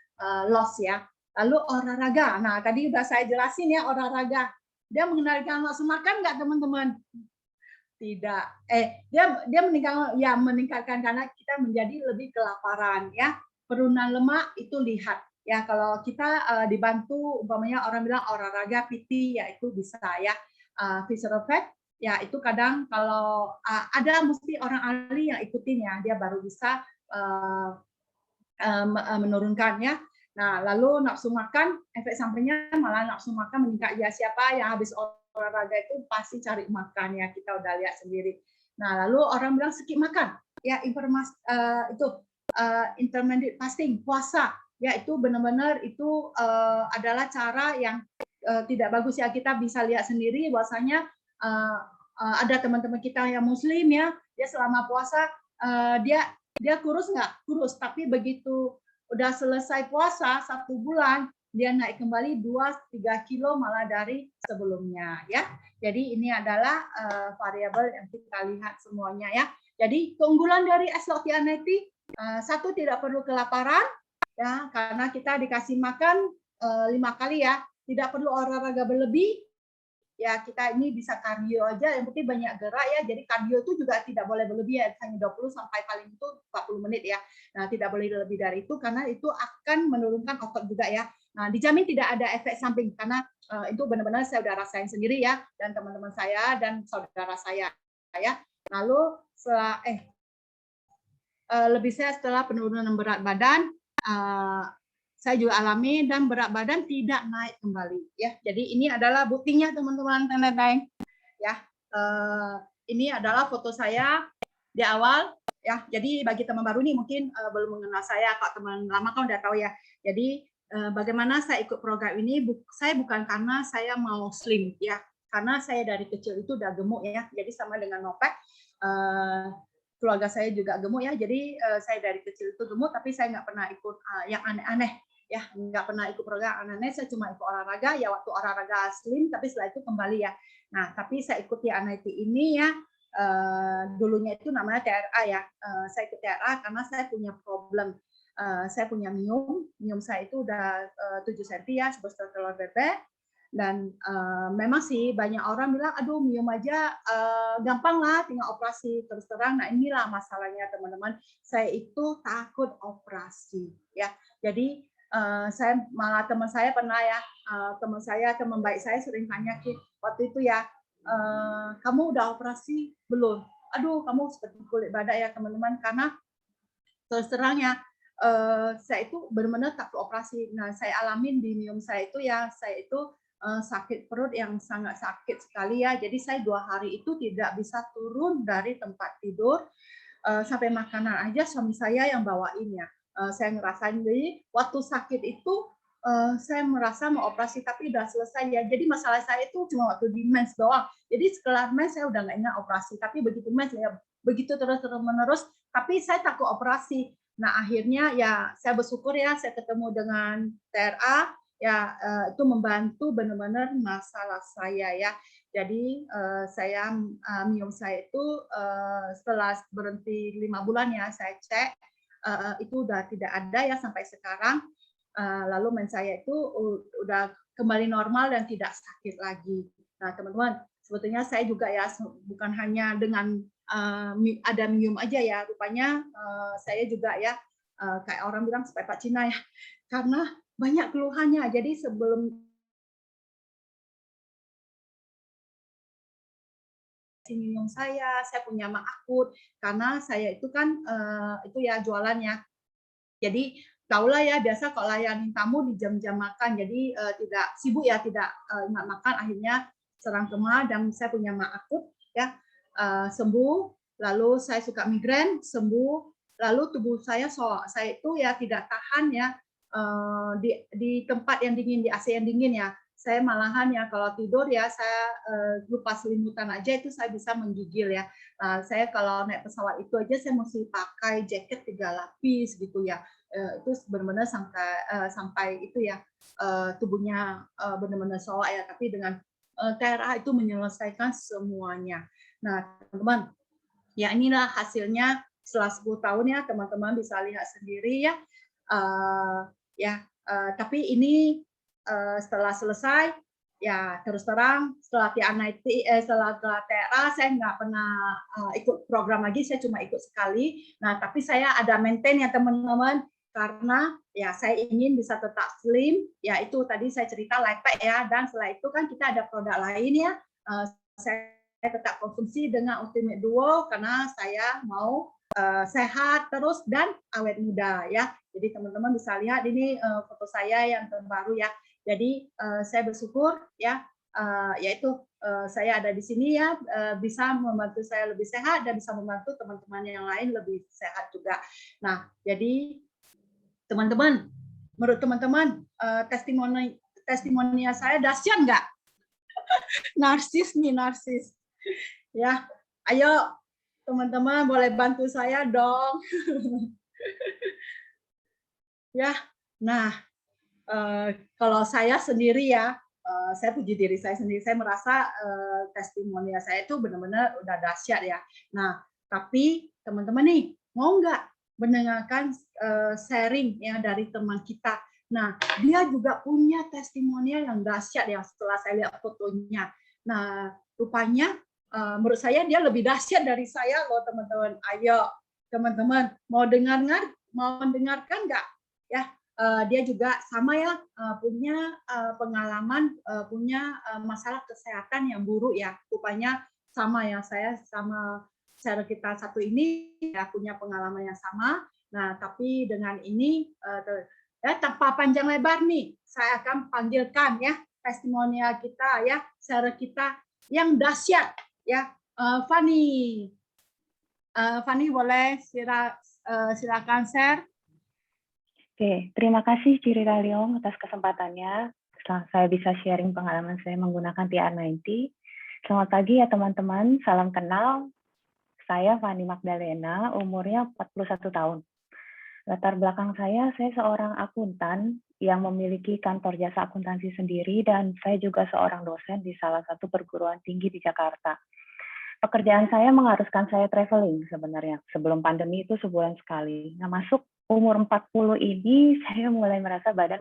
loss ya. Lalu olahraga. Nah, tadi udah saya jelasin ya olahraga. Dia mengendalikan nafsu makan nggak teman-teman? Tidak. Dia meningkatkan karena kita menjadi lebih kelaparan ya. Penurunan lemak itu lihat ya kalau kita dibantu umpamanya orang bilang olahraga PT ya itu bisa ya. Visceral fat ya itu kadang kalau ada mesti orang ahli yang ikutin ya dia baru bisa menurunkannya. Nah, lalu nafsu makan, efek sampingnya malah nafsu makan meningkat. Ya, siapa yang habis olahraga itu pasti cari makan ya, kita udah lihat sendiri. Nah, lalu orang bilang skip makan. Ya, itu intermittent fasting, puasa. Ya, itu benar-benar itu adalah cara yang tidak bagus ya. Kita bisa lihat sendiri bahwasanya ada teman-teman kita yang muslim ya, dia selama puasa dia kurus nggak? Kurus, tapi begitu udah selesai puasa 1 bulan, dia naik kembali 2-3 kilo malah dari sebelumnya ya. Jadi ini adalah variabel yang kita lihat semuanya ya. Jadi keunggulan dari S-Lotianeti satu tidak perlu kelaparan ya karena kita dikasih makan 5 kali ya. Tidak perlu olahraga berlebih. Ya kita ini bisa kardio aja, yang penting banyak gerak ya. Jadi kardio itu juga tidak boleh berlebih ya, hanya 20 sampai paling itu 40 menit ya. Nah, tidak boleh lebih dari itu karena itu akan menurunkan otot juga ya. Nah, dijamin tidak ada efek samping karena itu benar-benar saya udah rasain sendiri ya dan teman-teman saya dan saudara saya ya. Lalu setelah lebih sehat setelah penurunan berat badan saya juga alami dan berat badan tidak naik kembali ya. Jadi ini adalah buktinya teman-teman teng ya. Ini adalah foto saya di awal ya. Jadi bagi teman baru nih mungkin belum mengenal saya, kalau teman lama kan udah tahu ya. Jadi bagaimana saya ikut program ini saya bukan karena saya mau slim ya. Karena saya dari kecil itu udah gemuk ya. Jadi sama dengan Nopek keluarga saya juga gemuk ya. Jadi saya dari kecil itu gemuk tapi saya nggak pernah ikut yang aneh-aneh. ya, nggak pernah ikut program Ananet, saya cuma ikut olahraga, ya waktu olahraga slim, tapi setelah itu kembali ya. Nah, tapi saya ikuti Ananet ini ya, dulunya itu namanya TRA ya. Saya ikut TRA karena saya punya problem. Saya punya miom saya itu udah 7 cm ya, sebesar telur bebek. Dan memang sih banyak orang bilang, aduh miom aja gampang lah, tinggal operasi. Terus terang, nah inilah masalahnya teman-teman. Saya itu takut operasi ya. Jadi saya malah teman saya pernah ya, teman baik saya sering tanya waktu itu ya, kamu udah operasi belum? Aduh, kamu seperti kulit badak ya teman-teman, karena terus terang ya, saya itu benar-benar takut operasi. Nah, saya alamin di miom saya itu ya, saya itu sakit perut yang sangat sakit sekali ya. Jadi saya 2 hari itu tidak bisa turun dari tempat tidur, sampai makanan aja suami saya yang bawain ya. Saya ngerasain, jadi waktu sakit itu saya merasa mau operasi tapi udah selesai ya. Jadi masalah saya itu cuma waktu di mens doang. Jadi setelah mens saya udah nggak ingat operasi, tapi begitu mens ya begitu terus menerus. Tapi saya takut operasi. Nah akhirnya ya saya bersyukur ya saya ketemu dengan TRA ya, itu membantu benar-benar masalah saya ya. Jadi saya miom saya itu setelah berhenti 5 bulan ya saya cek itu udah tidak ada ya sampai sekarang. Lalu mens saya itu udah kembali normal dan tidak sakit lagi. Nah teman-teman, sebetulnya saya juga ya bukan hanya dengan ada miom aja ya, rupanya saya juga ya kayak orang bilang supaya Pak Cina ya, karena banyak keluhannya. Jadi sebelum minum saya punya mak akut karena saya itu kan itu ya jualannya. Jadi tahulah ya biasa kalau layanin tamu di jam-jam makan, jadi tidak sibuk ya, tidak ingat makan, akhirnya serang kemah dan saya punya mak akut ya, sembuh, lalu saya suka migrain sembuh, lalu tubuh saya saya itu ya tidak tahan ya di tempat yang dingin, di AC yang dingin ya. Saya malahan ya kalau tidur ya saya lupa selimutan aja itu saya bisa menggigil ya. Saya kalau naik pesawat itu aja saya mesti pakai jaket 3 lapis gitu ya. Itu benar-benar sampai itu ya tubuhnya benar-benar soak ya, tapi dengan TRA itu menyelesaikan semuanya. Nah, teman-teman, ya inilah hasilnya setelah 10 tahun ya, teman-teman bisa lihat sendiri ya. Tapi ini setelah selesai ya terus terang setelah setelah TRA saya nggak pernah ikut program lagi, saya cuma ikut sekali. Nah tapi saya ada maintain ya teman-teman, karena ya saya ingin bisa tetap slim, ya itu tadi saya cerita lipid ya, dan setelah itu kan kita ada produk lain ya, saya tetap konsumsi dengan Ultimate Duo karena saya mau sehat terus dan awet muda ya. Jadi teman-teman bisa lihat ini foto saya yang terbaru ya. Jadi saya bersyukur ya, yaitu saya ada di sini ya, bisa membantu saya lebih sehat dan bisa membantu teman-teman yang lain lebih sehat juga. Nah, jadi teman-teman, menurut teman-teman testimoni saya dahsyat nggak? Narsis nih, narsis. Ya, ayo teman-teman boleh bantu saya dong. Ya, nah kalau saya sendiri ya, saya puji diri saya sendiri, saya merasa testimoni saya itu benar-benar udah dahsyat ya. Nah, tapi teman-teman nih, mau nggak mendengarkan sharing ya dari teman kita? Nah, dia juga punya testimonial yang dahsyat ya setelah saya lihat fotonya. Nah, rupanya menurut saya dia lebih dahsyat dari saya loh teman-teman. Ayo teman-teman, mau mendengarkan nggak? Ya, dia juga sama ya punya pengalaman punya masalah kesehatan yang buruk ya, rupanya sama ya, saya sama cara kita satu ini ya punya pengalaman yang sama. Nah tapi dengan ini ya tanpa panjang lebar nih saya akan panggilkan ya testimonial kita ya, cara kita yang dahsyat ya. Fanny boleh silakan share. Oke, terima kasih Cirita Leong atas kesempatannya. Saya bisa sharing pengalaman saya menggunakan TR90. Selamat pagi ya teman-teman, salam kenal. Saya Fanny Magdalena, umurnya 41 tahun. Latar belakang saya seorang akuntan yang memiliki kantor jasa akuntansi sendiri, dan saya juga seorang dosen di salah satu perguruan tinggi di Jakarta. Pekerjaan saya mengharuskan saya traveling sebenarnya. Sebelum pandemi itu sebulan sekali. Nah, masuk umur 40 ini, saya mulai merasa badan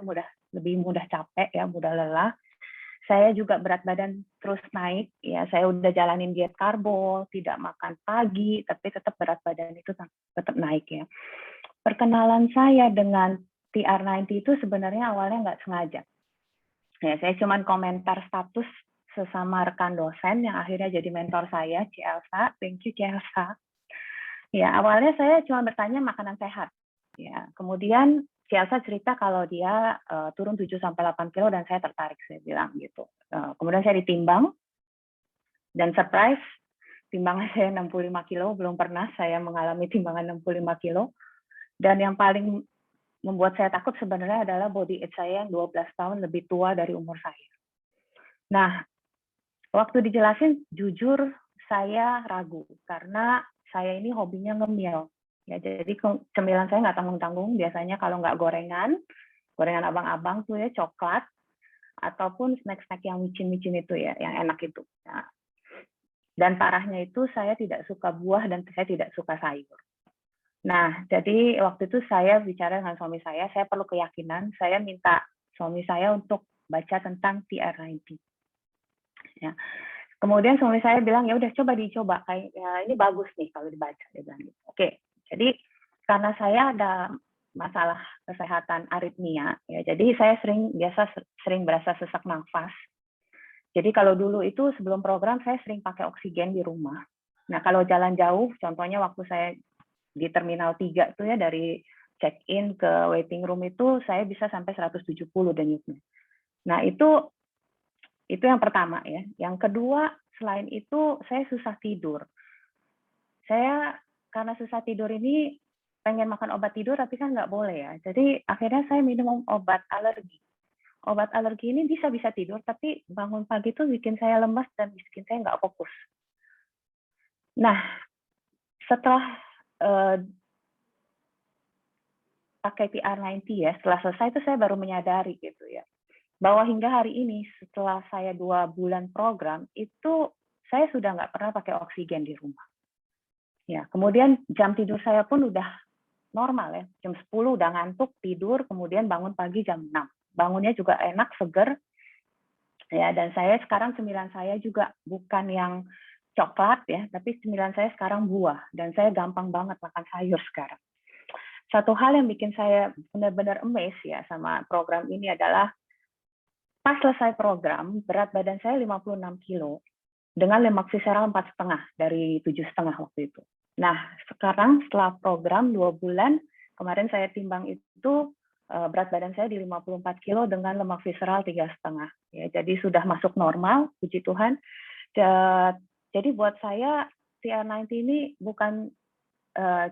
lebih mudah capek, ya, mudah lelah. Saya juga berat badan terus naik, ya. Saya udah jalanin diet karbo, tidak makan pagi, tapi tetap berat badan itu tetap naik, ya. Perkenalan saya dengan TR90 itu sebenarnya awalnya nggak sengaja. Ya, saya cuma komentar status sesama rekan dosen yang akhirnya jadi mentor saya, Cielsa. Thank you, Cielsa. Ya, awalnya saya cuma bertanya makanan sehat. Ya, kemudian Cielsa cerita kalau dia turun 7-8 kilo dan saya tertarik, saya bilang gitu. Kemudian saya ditimbang dan surprise, timbangan saya 65 kilo, belum pernah saya mengalami timbangan 65 kilo. Dan yang paling membuat saya takut sebenarnya adalah body age saya yang 12 tahun lebih tua dari umur saya. Nah, waktu dijelasin, jujur saya ragu karena saya ini hobinya ngemil. Ya, jadi cemilan saya nggak tanggung-tanggung. Biasanya kalau nggak gorengan abang-abang tuh ya coklat ataupun snack-snack yang micin-micin itu ya, yang enak itu. Nah, dan parahnya itu saya tidak suka buah dan saya tidak suka sayur. Nah, jadi waktu itu saya bicara dengan suami saya perlu keyakinan, saya minta suami saya untuk baca tentang TR90. Ya. Kemudian suami saya bilang, ya udah coba dicoba, kayak ya, ini bagus nih kalau dibaca. Dia bilang gitu. Oke, jadi karena saya ada masalah kesehatan aritmia, ya, jadi saya sering berasa sesak nafas. Jadi kalau dulu itu sebelum program saya sering pakai oksigen di rumah. Nah, kalau jalan jauh, contohnya waktu saya di Terminal 3 tuh ya, dari check-in ke waiting room itu saya bisa sampai 170 denyutnya. Nah, itu yang pertama ya. Yang kedua, selain itu saya susah tidur. Saya karena susah tidur ini pengen makan obat tidur tapi kan nggak boleh ya. Jadi akhirnya saya minum obat alergi. Obat alergi ini bisa tidur, tapi bangun pagi itu bikin saya lemas dan bikin saya nggak fokus. Nah, setelah pakai TR90 ya, setelah selesai itu saya baru menyadari gitu ya, bahwa hingga hari ini setelah saya 2 bulan program itu saya sudah nggak pernah pakai oksigen di rumah. Ya, kemudian jam tidur saya pun udah normal ya, jam 10 udah ngantuk tidur, kemudian bangun pagi jam 6. Bangunnya juga enak, seger. Ya, dan saya sekarang cemilan saya juga bukan yang coklat ya, tapi cemilan saya sekarang buah dan saya gampang banget makan sayur sekarang. Satu hal yang bikin saya benar-benar amazed ya sama program ini adalah pas selesai program, berat badan saya 56 kilo dengan lemak visceral 4,5 dari 7,5 waktu itu. Nah, sekarang setelah program 2 bulan, kemarin saya timbang itu berat badan saya di 54 kilo dengan lemak visceral 3,5. Ya, jadi sudah masuk normal, puji Tuhan. Jadi buat saya TR90 ini bukan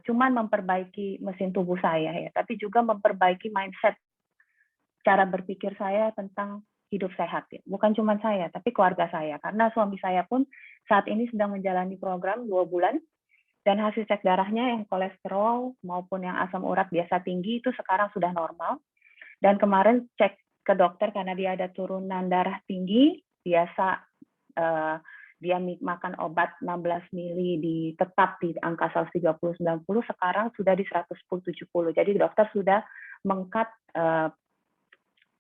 cuman memperbaiki mesin tubuh saya ya, tapi juga memperbaiki mindset cara berpikir saya tentang hidup sehat ya. Bukan cuma saya, tapi keluarga saya. Karena suami saya pun saat ini sedang menjalani program 2 bulan dan hasil cek darahnya yang kolesterol maupun yang asam urat biasa tinggi itu sekarang sudah normal. Dan kemarin cek ke dokter karena dia ada turunan darah tinggi, biasa dia makan obat 16 mili tetap di angka 130-90, sekarang sudah di 110-70. Jadi dokter sudah mengkat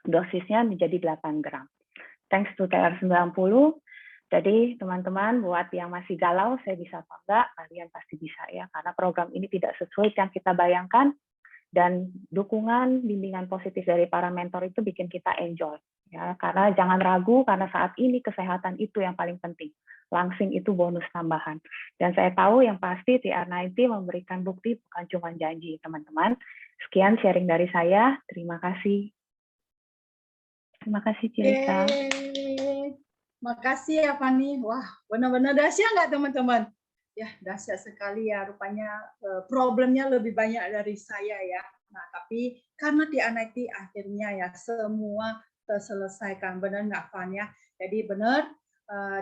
dosisnya menjadi 8 gram. Thanks to TR90. Jadi teman-teman buat yang masih galau, saya bisa apa enggak, kalian pasti bisa ya, karena program ini tidak sesuai yang kita bayangkan, dan dukungan bimbingan positif dari para mentor itu bikin kita enjoy. Ya, karena jangan ragu, karena saat ini kesehatan itu yang paling penting. Langsing itu bonus tambahan. Dan saya tahu yang pasti TR90 memberikan bukti, bukan cuma janji, teman-teman. Sekian sharing dari saya. Terima kasih. Terima kasih, Cielsa. Makasih ya, Fani. Wah, benar-benar dahsyat nggak, teman-teman? Ya, dahsyat sekali ya. Rupanya problemnya lebih banyak dari saya ya. Nah, tapi karena TR90 akhirnya ya semua terselesaikan. Benar nggak, Fan ya? Jadi benar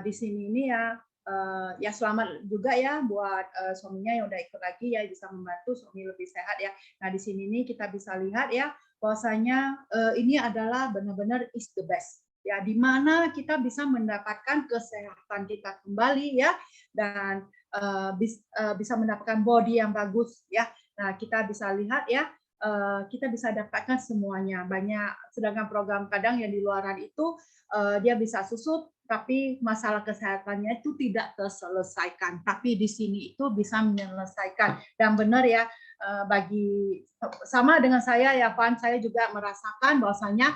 di sini ini ya ya selamat juga ya buat suaminya yang udah ikut lagi ya, bisa membantu suami lebih sehat ya. Nah di sini nih kita bisa lihat ya bahwasanya ini adalah benar-benar is the best ya, di mana kita bisa mendapatkan kesehatan kita kembali ya, dan bisa mendapatkan body yang bagus ya. Nah kita bisa lihat ya, kita bisa dapatkan semuanya banyak, sedangkan program kadang yang di luaran itu dia bisa susut tapi masalah kesehatannya itu tidak terselesaikan, tapi di sini itu bisa menyelesaikan. Dan benar ya, bagi sama dengan saya ya Van, saya juga merasakan bahwasanya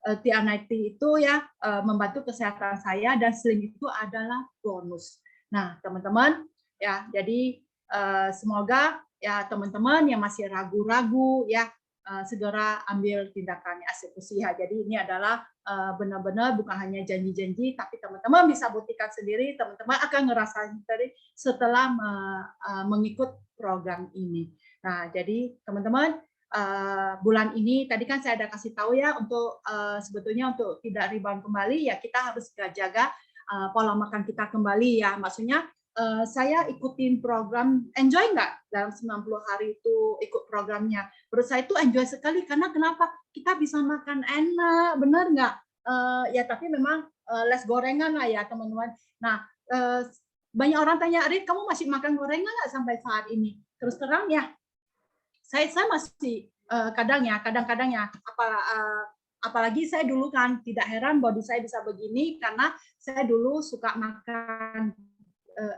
TR90 itu ya membantu kesehatan saya, dan selain itu adalah bonus. Nah teman-teman ya, jadi semoga ya teman-teman yang masih ragu-ragu ya segera ambil tindakan eksekusi ya. Jadi ini adalah benar-benar bukan hanya janji-janji, tapi teman-teman bisa buktikan sendiri, teman-teman akan ngerasain sendiri setelah mengikut program ini. Nah, jadi teman-teman bulan ini tadi kan saya ada kasih tahu ya, untuk sebetulnya untuk tidak rebound kembali ya kita harus jaga pola makan kita kembali ya. Maksudnya saya ikutin program, enjoy nggak dalam 90 hari itu ikut programnya? Menurut saya itu enjoy sekali, karena kenapa? Kita bisa makan enak, benar nggak? Ya tapi memang less gorengan lah ya teman-teman. Nah banyak orang tanya, Arit kamu masih makan gorengan nggak sampai saat ini? Terus terang ya, saya masih kadang-kadang ya, apalagi saya dulu kan tidak heran body saya bisa begini karena saya dulu suka makan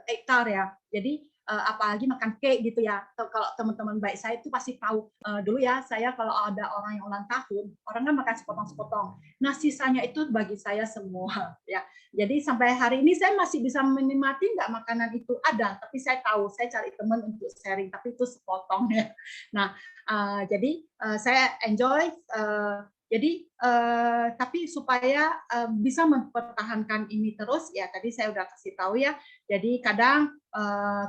ektar ya. Jadi apalagi makan cake gitu ya. Kalau teman-teman baik saya itu pasti tahu dulu ya, saya kalau ada orang yang ulang tahun, orang kan makan sepotong-sepotong. Nah sisanya itu bagi saya semua ya. Jadi sampai hari ini saya masih bisa menikmati nggak makanan itu ada, tapi saya tahu saya cari teman untuk sharing, tapi itu sepotong ya. Nah jadi saya enjoy. Jadi tapi supaya bisa mempertahankan ini terus ya, tadi saya udah kasih tahu ya. Jadi kadang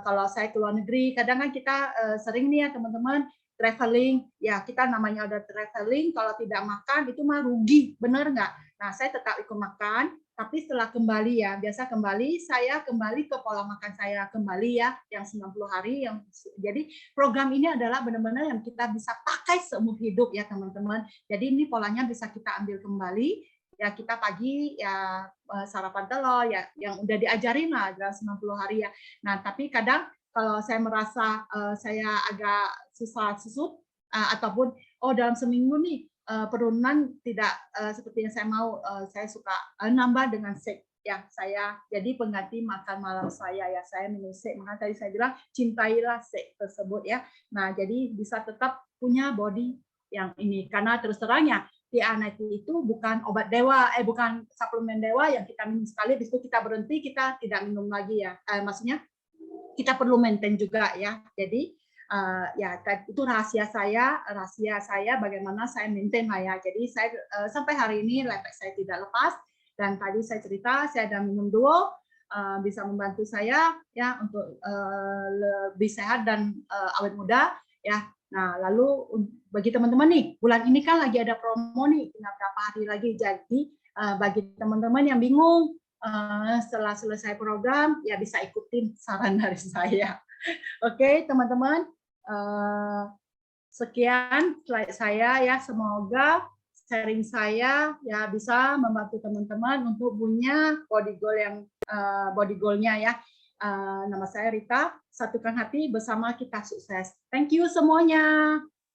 kalau saya ke luar negeri, kadang kan kita sering nih ya teman-teman traveling, ya kita namanya udah traveling, kalau tidak makan itu mah rugi, bener nggak? Nah saya tetap ikut makan, tapi setelah kembali ya, biasa kembali saya kembali ke pola makan saya kembali ya, yang 90 hari. Jadi program ini adalah benar-benar yang kita bisa pakai seumur hidup ya teman-teman. Jadi ini polanya bisa kita ambil kembali. Ya kita pagi ya sarapan telur ya yang udah diajarin lah dalam 90 hari ya. Nah, tapi kadang kalau saya merasa saya agak susah susut ataupun dalam seminggu nih penurunan tidak seperti yang saya mau, saya suka nambah dengan shake ya. Saya jadi pengganti makan malam saya ya. Saya minum shake, makanya tadi saya bilang cintailah shake tersebut ya. Nah, jadi bisa tetap punya body yang ini, karena terus terangnya TR90 itu bukan obat dewa, bukan suplemen dewa yang kita minum sekali, habis itu kita berhenti, kita tidak minum lagi ya. Maksudnya kita perlu maintain juga ya. Jadi ya itu rahasia saya bagaimana saya maintain lah ya. Jadi saya sampai hari ini lepek saya tidak lepas, dan tadi saya cerita saya ada minum duo, bisa membantu saya ya untuk lebih sehat dan awet muda ya. Nah, lalu bagi teman-teman nih, bulan ini kan lagi ada promo nih, tinggal berapa hari lagi. Jadi bagi teman-teman yang bingung setelah selesai program, ya bisa ikutin saran dari saya. Oke, teman-teman, sekian slide saya ya. Semoga sharing saya ya bisa membantu teman-teman untuk punya body goal yang body goal-nya ya. Nama saya Rita, satukan hati bersama kita sukses. Thank you semuanya.